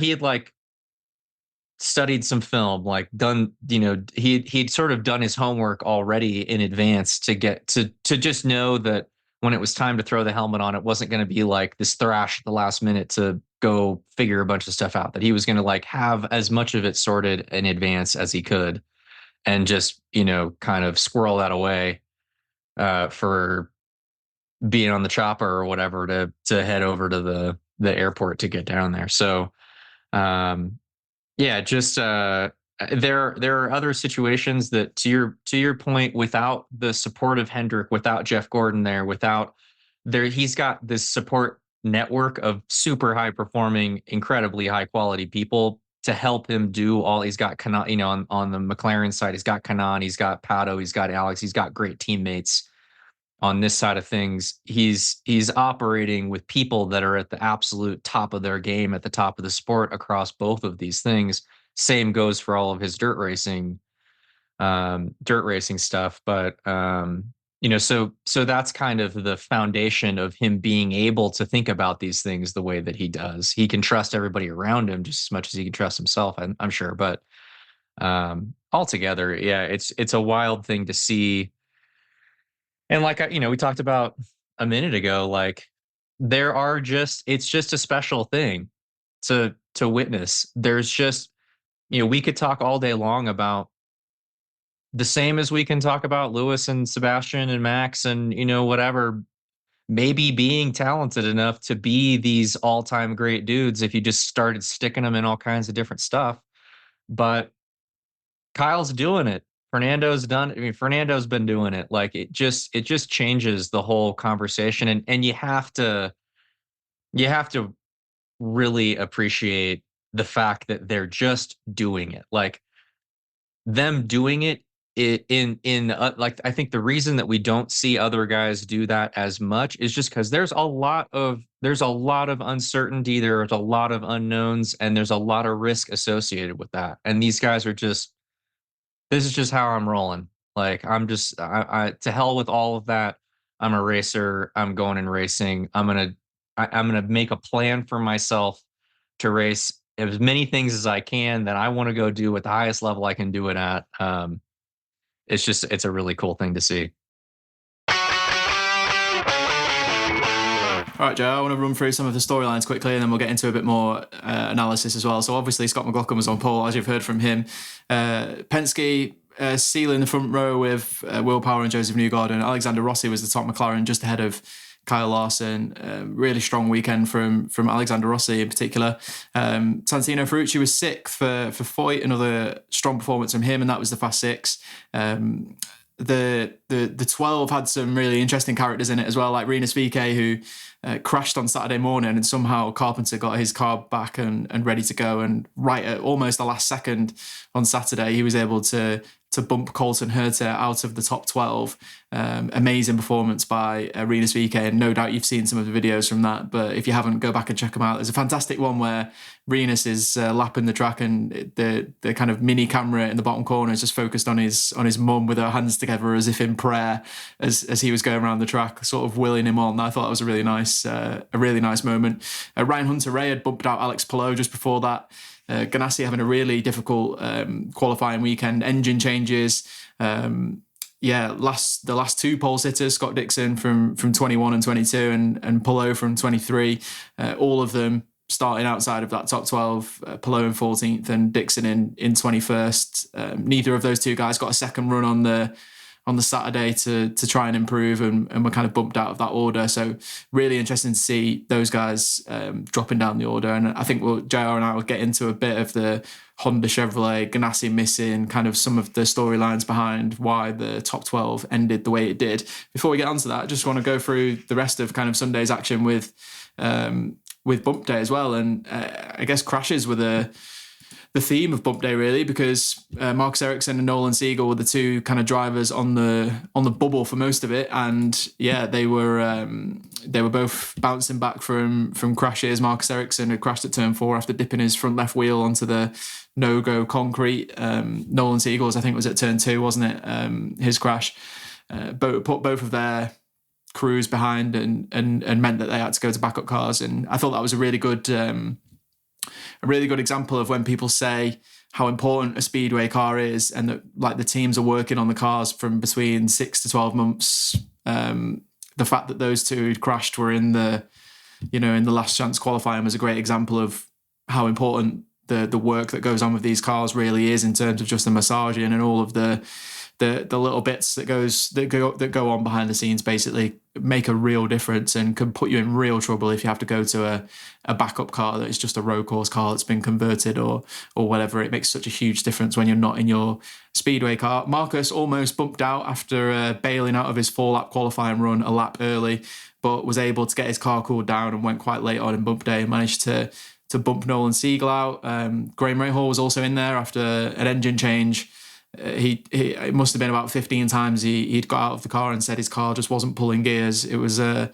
Speaker 6: had like studied some film, like done, he'd sort of done his homework already in advance to get to just know that when it was time to throw the helmet on, it wasn't going to be like this thrash at the last minute to go figure a bunch of stuff out, that he was going to like have as much of it sorted in advance as he could and just, kind of squirrel that away for being on the chopper or whatever to head over to the airport to get down there. So, there are other situations that to your point, without the support of Hendrick, without Jeff Gordon he's got this support network of super high performing, incredibly high quality people to help him do all. He's got Kanan, on the McLaren side, he's got Kanan, he's got Pato, he's got Alex, he's got great teammates. On this side of things, he's operating with people that are at the absolute top of their game, at the top of the sport across both of these things. Same goes for all of his dirt racing stuff. But so that's kind of the foundation of him being able to think about these things the way that he does. He can trust everybody around him just as much as he can trust himself, I'm sure. But altogether, yeah, it's a wild thing to see. And like, we talked about a minute ago, like it's just a special thing to witness. There's just, we could talk all day long about the same as we can talk about Lewis and Sebastian and Max and, whatever, maybe being talented enough to be these all-time great dudes if you just started sticking them in all kinds of different stuff. But Kyle's doing it. Fernando's done it. I mean, Fernando's been doing it. Like it just changes the whole conversation. And you have to really appreciate the fact that they're just doing it. Like them doing it I think the reason that we don't see other guys do that as much is just because there's a lot of uncertainty, there's a lot of unknowns, and there's a lot of risk associated with that. And these guys are just, this is just how I'm rolling. Like I'm just, I to hell with all of that. I'm a racer. I'm going and racing. I'm gonna make a plan for myself to race as many things as I can that I want to go do at the highest level I can do it at. It's a really cool thing to see.
Speaker 7: All right, Joe, I want to run through some of the storylines quickly and then we'll get into a bit more analysis as well. So obviously Scott McLaughlin was on pole, as you've heard from him. Penske sealing the front row with Will Power and Joseph Newgarden. And Alexander Rossi was the top McLaren just ahead of Kyle Larson. Really strong weekend from Alexander Rossi in particular. Santino Ferrucci was sixth for Foyt, another strong performance from him, and that was the Fast Six. the 12 had some really interesting characters in it as well, like Rinus VeeKay, who crashed on Saturday morning, and somehow Carpenter got his car back and ready to go. And right at almost the last second on Saturday, he was able to bump Colton Herta out of the top 12. Amazing performance by Rinus VeeKay, and no doubt you've seen some of the videos from that, but if you haven't, go back and check them out. There's a fantastic one where Rinus is lapping the track, and the kind of mini camera in the bottom corner is just focused on his mum with her hands together as if in prayer as he was going around the track, sort of willing him on. I thought that was a really nice moment. Ryan Hunter-Reay had bumped out Alex Palou just before that. Ganassi having a really difficult qualifying weekend. Engine changes. The last two pole sitters, Scott Dixon from 21 and 22, and Palou from 23, all of them starting outside of that top 12. Palou in 14th and Dixon in 21st. Neither of those two guys got a second run on the Saturday to try and improve, and were kind of bumped out of that order. So really interesting to see those guys dropping down the order. And I think JR and I will get into a bit of the Honda Chevrolet Ganassi missing, kind of some of the storylines behind why the top 12 ended the way it did. Before we get onto that, I just want to go through the rest of kind of Sunday's action with Bump Day as well. And I guess crashes were the theme of Bump Day, really, because Marcus Ericsson and Nolan Siegel were the two kind of drivers on the bubble for most of it, and yeah, they were both bouncing back from crashes. Marcus Ericsson had crashed at turn 4 after dipping his front left wheel onto the no-go concrete. Nolan Siegel's, I think, was at turn 2, wasn't it? His crash put both of their crews behind and meant that they had to go to backup cars, and I thought that was a really good example of when people say how important a speedway car is, and that like the teams are working on the cars from between 6 to 12 months. The fact that those two who'd crashed were in the last chance qualifying was a great example of how important the work that goes on with these cars really is, in terms of just the massaging and all of the little bits that go on behind the scenes, basically make a real difference and can put you in real trouble if you have to go to a backup car that is just a road course car that's been converted or whatever. It makes such a huge difference when you're not in your speedway car. Marcus almost bumped out after bailing out of his 4-lap qualifying run a lap early, but was able to get his car cooled down and went quite late on in Bump Day and managed to bump Nolan Siegel out. Graham Rahal was also in there after an engine change. It must have been about 15 times he'd got out of the car and said his car just wasn't pulling gears. It was a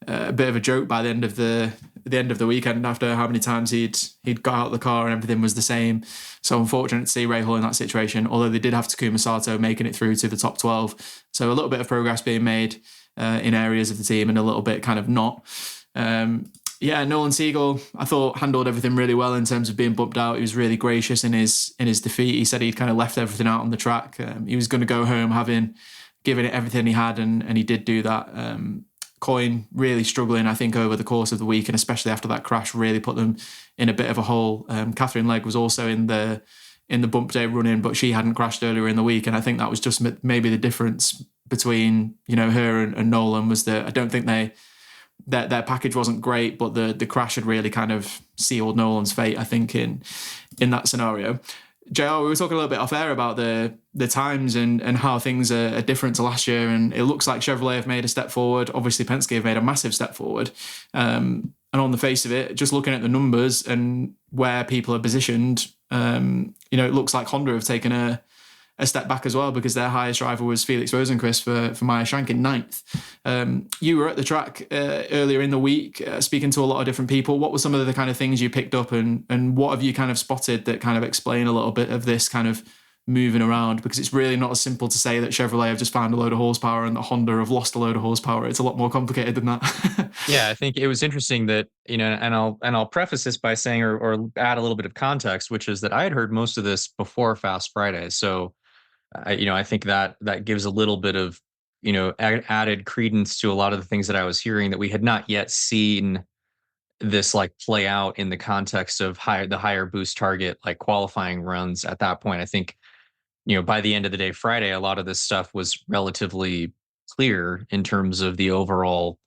Speaker 7: bit of a joke by the end of the weekend, after how many times he'd got out of the car and everything was the same. So unfortunate to see Rahal in that situation, although they did have Takuma Sato making it through to the top 12. So a little bit of progress being made in areas of the team, and a little bit kind of not. Nolan Siegel, I thought, handled everything really well in terms of being bumped out. He was really gracious in his defeat. He said he'd kind of left everything out on the track. He was going to go home having given it everything he had, and he did do that. Coyne really struggling, I think, over the course of the week, and especially after that crash, really put them in a bit of a hole. Catherine Legg was also in the Bump Day run-in, but she hadn't crashed earlier in the week, and I think that was just maybe the difference between her and Nolan, was that I don't think their package wasn't great, but the crash had really kind of sealed Nolan's fate, I think, in that scenario. JR, we were talking a little bit off air about the times and how things are different to last year, and it looks like Chevrolet have made a step forward. Obviously, Penske have made a massive step forward. And on the face of it, just looking at the numbers and where people are positioned, it looks like Honda have taken a step back as well, because their highest driver was Felix Rosenqvist for Meyer Shank in 9th. You were at the track earlier in the week, speaking to a lot of different people. What were some of the kind of things you picked up, and what have you kind of spotted that kind of explain a little bit of this kind of moving around? Because it's really not as simple to say that Chevrolet have just found a load of horsepower and that Honda have lost a load of horsepower. It's a lot more complicated than that.
Speaker 6: Yeah, I think it was interesting that, and I'll preface this by saying or add a little bit of context, which is that I had heard most of this before Fast Friday. So I think that gives a little bit of, added credence to a lot of the things that I was hearing, that we had not yet seen this like play out in the context of the higher boost target, like qualifying runs at that point. I think, by the end of the day, Friday, a lot of this stuff was relatively clear in terms of the overall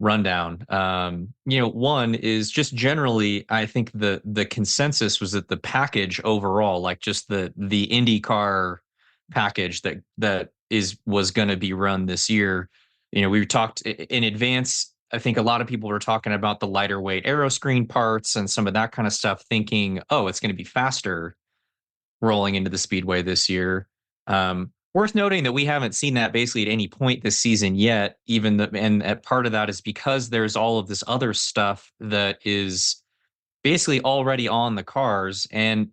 Speaker 6: rundown. One is just generally, I think the consensus was that the package overall, like just the IndyCar package that was going to be run this year. We talked in advance. I think a lot of people were talking about the lighter weight aero screen parts and some of that kind of stuff, thinking, oh, it's going to be faster rolling into the speedway this year. Worth noting that we haven't seen that basically at any point this season yet. And part of that is because there's all of this other stuff that is basically already on the cars, and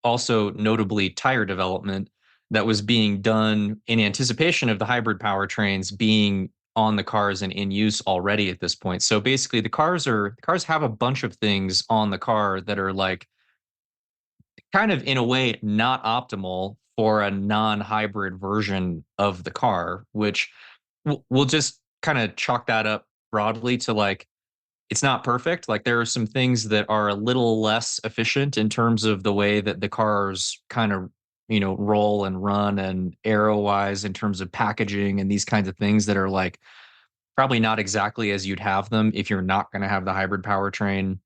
Speaker 6: also notably tire development that was being done in anticipation of the hybrid powertrains being on the cars and in use already at this point. So basically the cars have a bunch of things on the car that are like kind of in a way not optimal for a non-hybrid version of the car, which we'll just kind of chalk that up broadly to like, it's not perfect. Like there are some things that are a little less efficient in terms of the way that the cars kind of, roll and run, and aero wise in terms of packaging and these kinds of things that are like probably not exactly as you'd have them if you're not going to have the hybrid powertrain,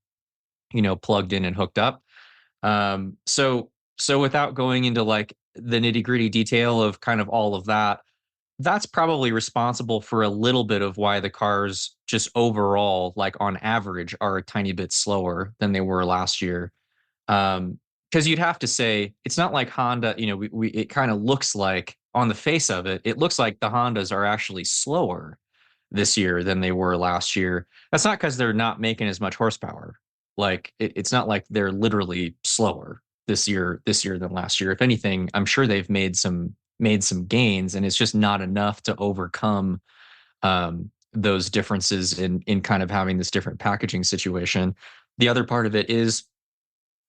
Speaker 6: plugged in and hooked up. So without going into like the nitty gritty detail of kind of all of that, that's probably responsible for a little bit of why the cars just overall, like on average, are a tiny bit slower than they were last year. Because you'd have to say it's not like Honda, it kind of looks like on the face of it, it looks like the Hondas are actually slower this year than they were last year. That's not because they're not making as much horsepower. Like it's not like they're literally slower this year than last year. If anything, I'm sure they've made some gains, and it's just not enough to overcome those differences in kind of having this different packaging situation. The other part of it is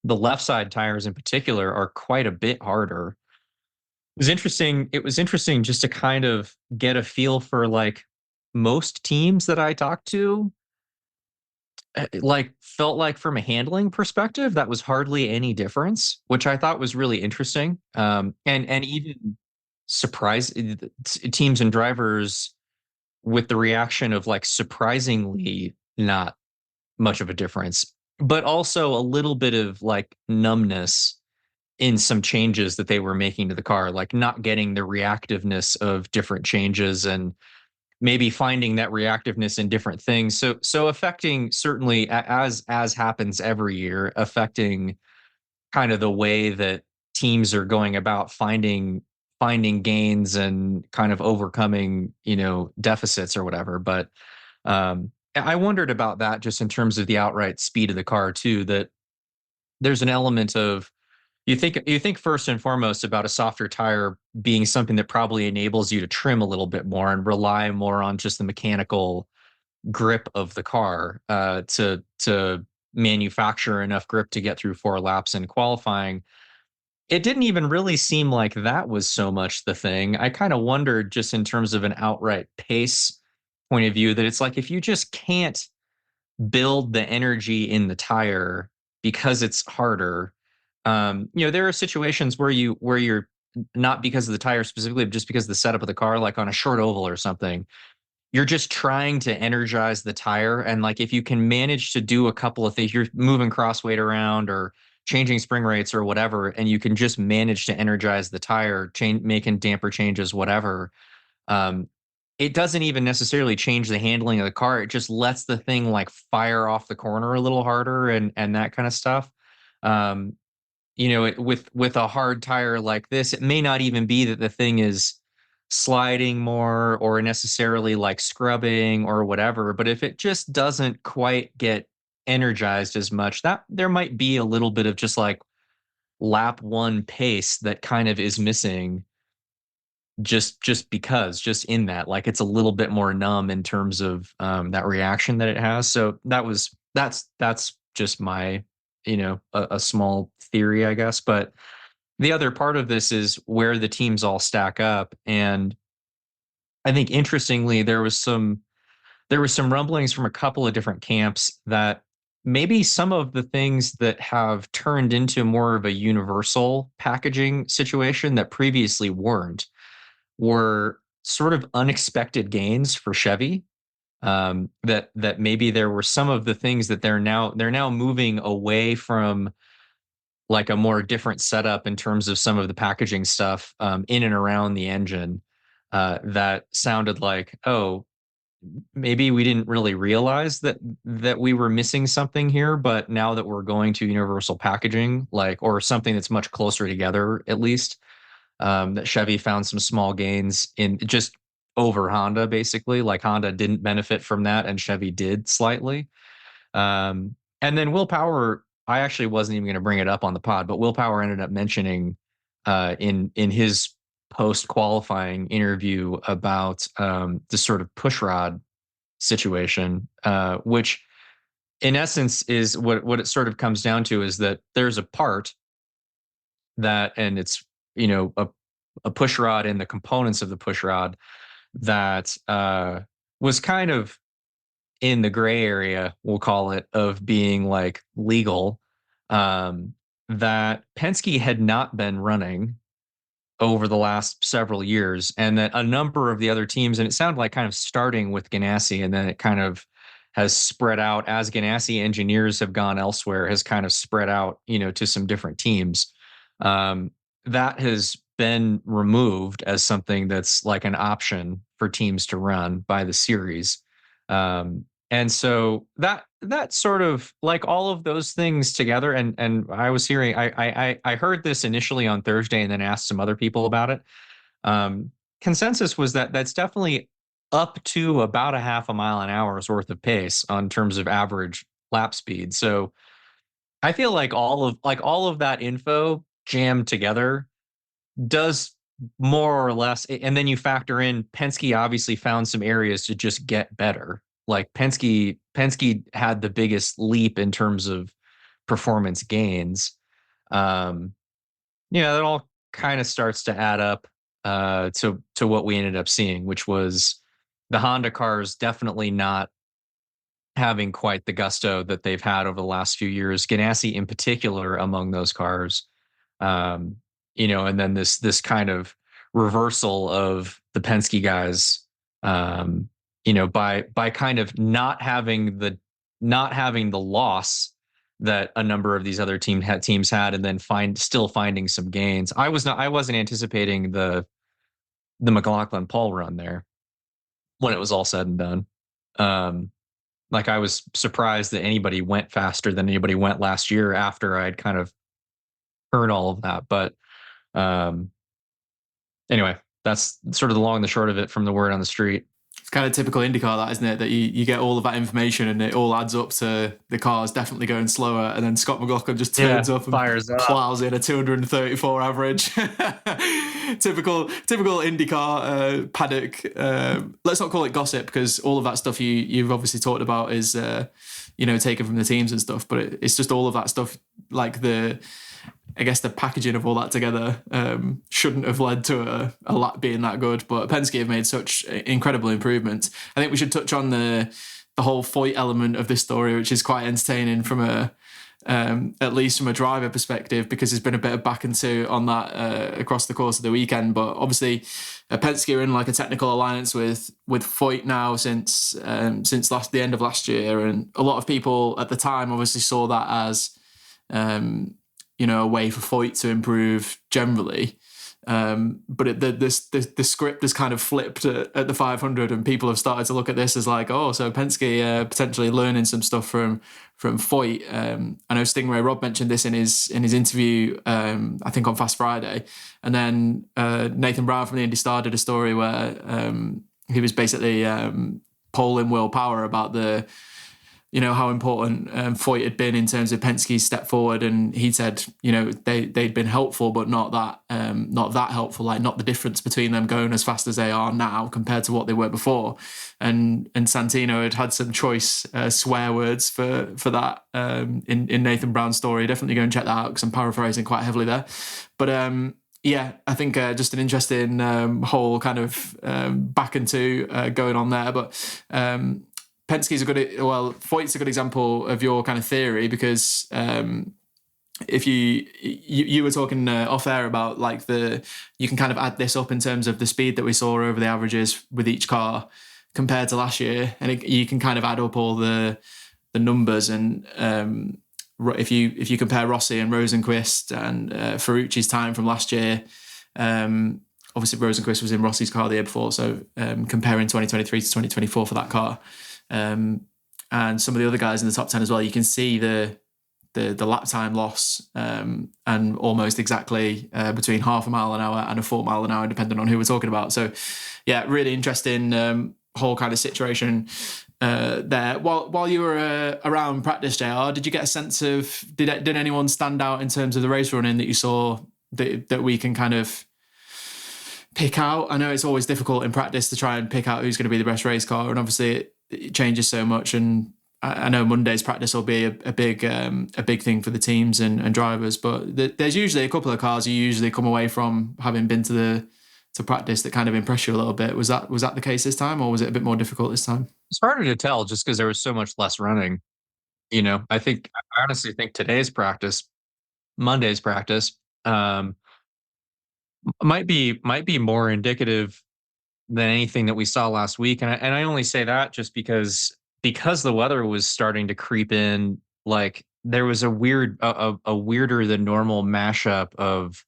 Speaker 6: the left side tires in particular are quite a bit harder. It was interesting just to kind of get a feel for like most teams that I talked to, like felt like from a handling perspective, that was hardly any difference, which I thought was really interesting. And even surprise teams and drivers with the reaction of like surprisingly not much of a difference, but also a little bit of like numbness in some changes that they were making to the car, like not getting the reactiveness of different changes and maybe finding that reactiveness in different things. So affecting, certainly as happens every year, affecting kind of the way that teams are going about finding gains and kind of overcoming, deficits or whatever. But I wondered about that just in terms of the outright speed of the car too, that there's an element of, you think first and foremost about a softer tire being something that probably enables you to trim a little bit more and rely more on just the mechanical grip of the car to manufacture enough grip to get through 4 laps in qualifying. It didn't even really seem like that was so much the thing. I kind of wondered just in terms of an outright pace point of view that it's like, if you just can't build the energy in the tire because it's harder, there are situations where you're not because of the tire specifically, but just because of the setup of the car, like on a short oval or something, you're just trying to energize the tire. And like, if you can manage to do a couple of things, you're moving cross weight around or changing spring rates or whatever, and you can just manage to energize the tire, making damper changes, whatever. It doesn't even necessarily change the handling of the car. It just lets the thing like fire off the corner a little harder and that kind of stuff. With a hard tire like this, it may not even be that the thing is sliding more or necessarily like scrubbing or whatever, but if it just doesn't quite get energized as much, that there might be a little bit of just like lap 1 pace that kind of is missing just in that, like it's a little bit more numb in terms of that reaction that it has. So that's just my a small theory, I guess. But the other part of this is where the teams all stack up. And I think interestingly, there was some rumblings from a couple of different camps that maybe some of the things that have turned into more of a universal packaging situation that previously weren't were sort of unexpected gains for Chevy. That maybe there were some of the things that they're now moving away from like a more different setup in terms of some of the packaging stuff in and around the engine. that sounded like, oh, maybe we didn't really realize that we were missing something here, but now that we're going to universal packaging, like, or something that's much closer together, at least, that Chevy found some small gains in just over Honda, basically. Like Honda didn't benefit from that, and Chevy did slightly. And then Will Power, I actually wasn't even going to bring it up on the pod, but Will Power ended up mentioning in his post qualifying interview about this sort of pushrod situation, which in essence is what it sort of comes down to, is that there's a part that, and it's, a pushrod and the components of the pushrod that was kind of in the gray area, we'll call it, of being like legal, that Penske had not been running over the last several years, and that a number of the other teams, and it sounded like kind of starting with Ganassi, and then it kind of has spread out as Ganassi engineers have gone elsewhere, has kind of spread out, to some different teams. That has been removed as something that's like an option for teams to run by the series. And so that sort of, like, all of those things together, and I was hearing, I heard this initially on Thursday and then asked some other people about it. Consensus was that that's definitely up to about a half a mile an hour's worth of pace on terms of average lap speed. So I feel like all of that info jammed together does more or less, and then you factor in Penske obviously found some areas to just get better. Like Penske had the biggest leap in terms of performance gains. That all kind of starts to add up to what we ended up seeing, which was the Honda cars definitely not having quite the gusto that they've had over the last few years. Ganassi in particular among those cars, and then this kind of reversal of the Penske guys, by kind of not having the loss that a number of these other teams had, and then still finding some gains. I wasn't anticipating the McLaughlin pole run there when it was all said and done. Like, I was surprised that anybody went faster than anybody went last year after I'd kind of heard all of that. But anyway, that's sort of the long and the short of it from the word on the street.
Speaker 7: It's kind of typical IndyCar, that, isn't it? That you get all of that information and it all adds up to the cars definitely going slower, and then Scott McLaughlin just turns up and plows in a 234 average. typical IndyCar paddock. Let's not call it gossip, because all of that stuff you've obviously talked about is taken from the teams and stuff. But it's just all of that stuff, like the packaging of all that together shouldn't have led to a lap being that good. But Penske have made such incredible improvements. I think we should touch on the whole Foyt element of this story, which is quite entertaining from at least from a driver perspective, because there's been a bit of back and to on that across the course of the weekend. But obviously Penske are in like a technical alliance with Foyt now since the end of last year, and a lot of people at the time obviously saw that as a way for Foyt to improve generally. But the script has kind of flipped at the 500, and people have started to look at this as like, oh, so Penske potentially learning some stuff from Foyt. I know Stingray Rob mentioned this in his interview, I think on Fast Friday, and then Nathan Brown from the Indy Star did a story where he was basically polling Will Power about how important Foyt had been in terms of Penske's step forward, and he said, they'd been helpful, but not that helpful, like not the difference between them going as fast as they are now compared to what they were before. And Santino had some choice swear words for that in Nathan Brown's story. Definitely go and check that out, because I'm paraphrasing quite heavily there. But I think just an interesting whole kind of back and to going on there. But Penske's Foyt's a good example of your kind of theory, because if you were talking off air about like you can kind of add this up in terms of the speed that we saw over the averages with each car compared to last year, and you can kind of add up all the numbers, and if you compare Rossi and Rosenquist and Ferrucci's time from last year, obviously Rosenquist was in Rossi's car the year before, so comparing 2023 to 2024 for that car, and some of the other guys in the top 10 as well, you can see the lap time loss, and almost exactly between half a mile an hour and a 4 mile an hour, depending on who we're talking about. So yeah, really interesting whole kind of situation there. While you were around practice, JR, did you get a sense of, did anyone stand out in terms of the race running that you saw that we can kind of pick out? I know it's always difficult in practice to try and pick out who's going to be the best race car, and obviously it changes so much, and I know Monday's practice will be a big thing for the teams and drivers, but there's usually a couple of cars you usually come away from having been to practice that kind of impress you a little bit. Was that the case this time, or was it a bit more difficult this time?
Speaker 6: It's harder to tell just because there was so much less running. I honestly think today's practice, Monday's practice, might be more indicative than anything that we saw last week. And I only say that just because the weather was starting to creep in. Like there was a weirder than normal mashup of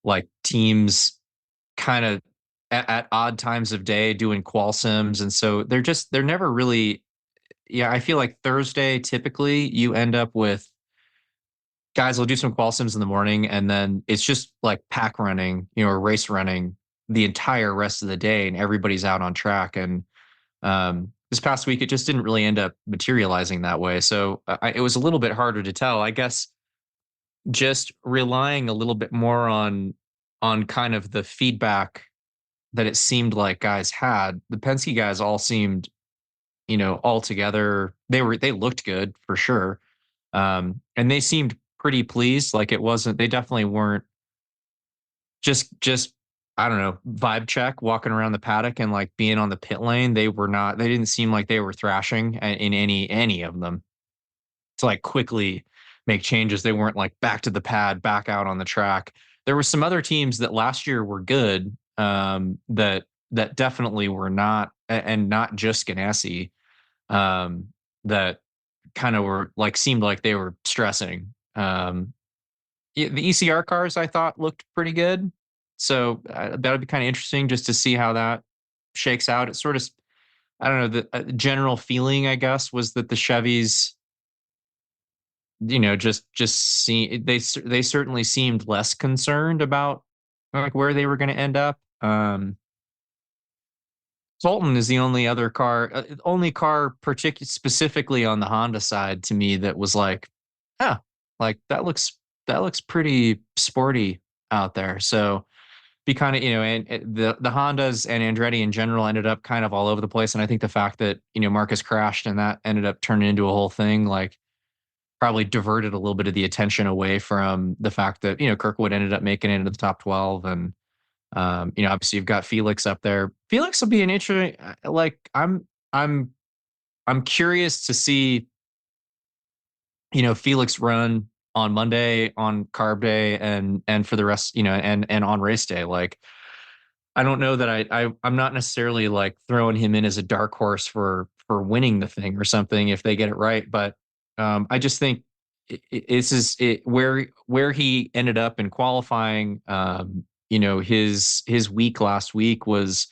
Speaker 6: like teams kind of at odd times of day doing qual sims. And so they're never really, I feel like Thursday, typically you end up with guys will do some qual sims in the morning, and then it's just like pack running, or race running the entire rest of the day, and everybody's out on track. And this past week, it just didn't really end up materializing that way. So it was a little bit harder to tell, I guess. Just relying a little bit more on kind of the feedback that it seemed like guys had. The Penske guys all seemed, all together. They looked good for sure. And they seemed pretty pleased. Like they definitely weren't just, I don't know, vibe check, walking around the paddock and like being on the pit lane. They didn't seem like they were thrashing in any of them to like quickly make changes. They weren't like back to the pad, back out on the track. There were some other teams that last year were good, that definitely were not, and not just Ganassi, that kind of were like, seemed like they were stressing. The ECR cars I thought looked pretty good. So that would be kind of interesting just to see how that shakes out. It's sort of, I don't know, the general feeling, I guess, was that the Chevys, they certainly seemed less concerned about like where they were going to end up. Sultan is the only car specifically on the Honda side to me that was like, like that looks pretty sporty out there. So be kind of, and the Hondas and Andretti in general ended up kind of all over the place. And I think the fact that, Marcus crashed and that ended up turning into a whole thing, like probably diverted a little bit of the attention away from the fact that, Kirkwood ended up making it into the top 12. And, obviously you've got Felix up there. Felix will be an interesting, like I'm curious to see, Felix run on Monday, on carb day, and for the rest, and on race day. Like, I don't know that I'm not necessarily like throwing him in as a dark horse for winning the thing or something if they get it right. But I just think where he ended up in qualifying. His week last week was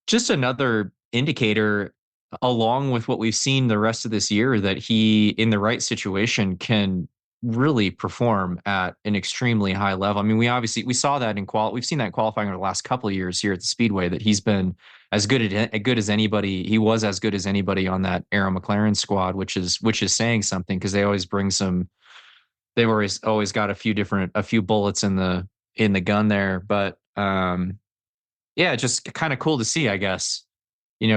Speaker 6: just another indicator, along with what we've seen the rest of this year, that he, in the right situation, can really perform at an extremely high level. I mean, we saw that we've seen that in qualifying over the last couple of years here at the Speedway, that he's been as good as anybody. He was as good as anybody on that Arrow McLaren squad, which is saying something, because they always bring they've always got a few bullets in the gun there. But just kind of cool to see, I guess.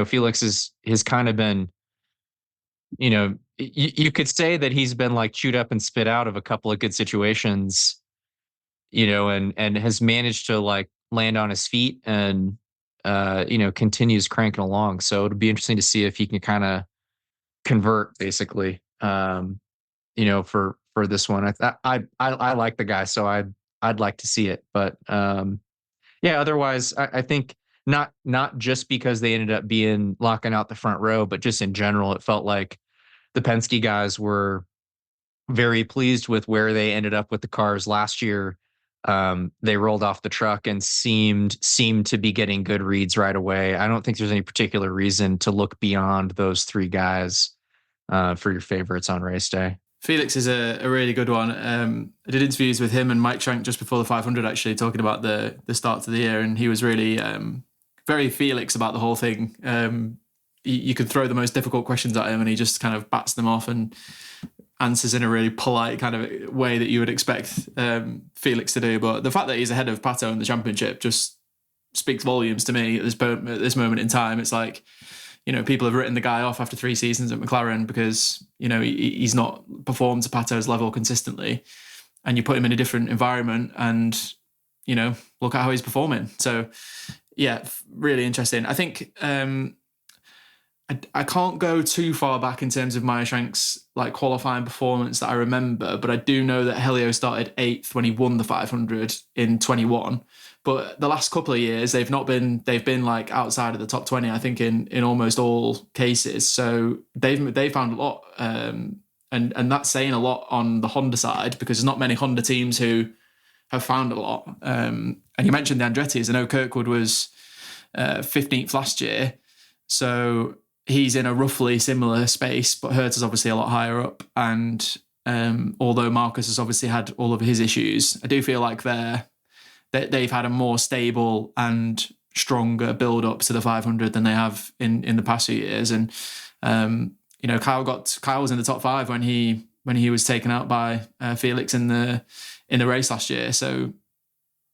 Speaker 6: Felix has kind of been, you could say that he's been like chewed up and spit out of a couple of good situations, and has managed to like land on his feet and, continues cranking along. So it'll be interesting to see if he can kind of convert, basically, for this one. I like the guy, so I'd like to see it. But otherwise, I think not just because they ended up locking out the front row, but just in general, it felt like the Penske guys were very pleased with where they ended up with the cars last year. they rolled off the truck and seemed to be getting good reads right away. I don't think there's any particular reason to look beyond those three guys for your favorites on race day.
Speaker 7: Felix is a really good one. I did interviews with him and Mike Shank just before the 500, actually, talking about the start to the year, and he was really very Felix about the whole thing. You could throw the most difficult questions at him and he just kind of bats them off and answers in a really polite kind of way that you would expect Felix to do. But the fact that he's ahead of Pato in the championship just speaks volumes to me at this moment in time. It's like, people have written the guy off after 3 seasons at McLaren because, he's not performed to Pato's level consistently. And you put him in a different environment and, look at how he's performing. So, yeah, really interesting. I think I can't go too far back in terms of Meyer Shank's qualifying performance that I remember, but I do know that Helio started 8th when he won the 500 in 21. But the last couple of years, they've been outside of the top 20, I think, in almost all cases. So they've found a lot, and that's saying a lot on the Honda side, because there's not many Honda teams who have found a lot. And you mentioned the Andretti's. I know Kirkwood was 15th last year, so he's in a roughly similar space, but Hertz is obviously a lot higher up. And although Marcus has obviously had all of his issues, I do feel like they've had a more stable and stronger build up to the 500 than they have in the past few years. And Kyle was in the top 5 when he was taken out by Felix in the race last year. So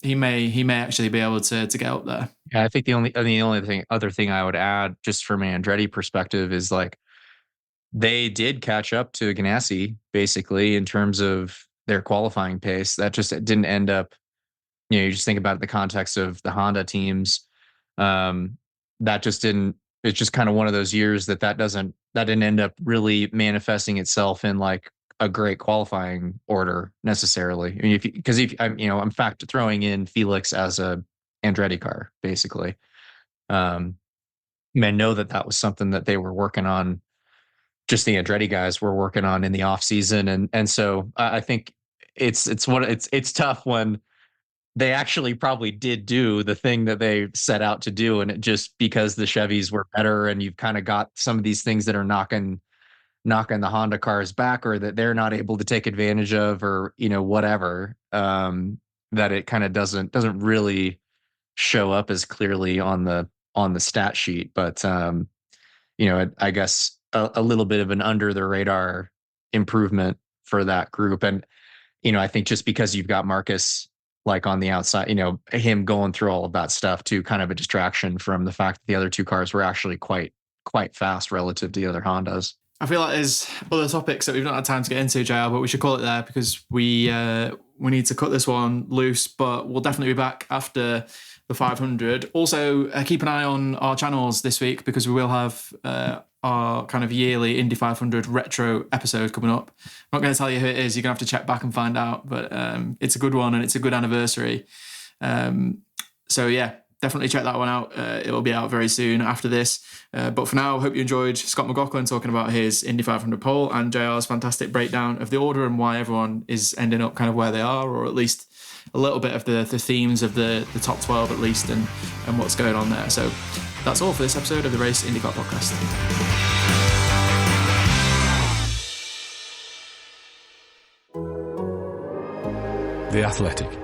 Speaker 7: he may actually be able to get up there.
Speaker 6: Yeah, I think the only other thing I would add, just from an Andretti perspective, is they did catch up to Ganassi basically in terms of their qualifying pace. That just didn't end up. You just think about the context of the Honda teams. That just didn't. It's just kind of one of those years that didn't end up really manifesting itself in a great qualifying order necessarily. I mean, I'm throwing in Felix as a Andretti car basically. I know that was something that they were working on. Just the Andretti guys were working on in the off season, and so I think it's tough when they actually probably did do the thing that they set out to do, and it just because the Chevys were better, and you've kind of got some of these things that are knocking the Honda cars back, or that they're not able to take advantage of, or whatever, that it kind of doesn't really show up as clearly on the stat sheet. But I guess a little bit of an under the radar improvement for that group. And I think just because you've got Marcus on the outside, him going through all of that stuff too, kind of a distraction from the fact that the other 2 cars were actually quite fast relative to the other Hondas.
Speaker 7: I feel like there's other topics that we've not had time to get into, JR, but we should call it there because we need to cut this one loose, but we'll definitely be back after the 500. Also, keep an eye on our channels this week because we will have our kind of yearly Indy 500 retro episode coming up. I'm not going to tell you who it is. You're going to have to check back and find out, but it's a good one and it's a good anniversary. So yeah, definitely check that one out. It will be out very soon after this. But for now, I hope you enjoyed Scott McLaughlin talking about his Indy 500 pole and JR's fantastic breakdown of the order and why everyone is ending up kind of where they are, or at least a little bit of the themes of the top 12 at least, and what's going on there. So that's all for this episode of the Race IndyCar Podcast.
Speaker 10: The Athletic.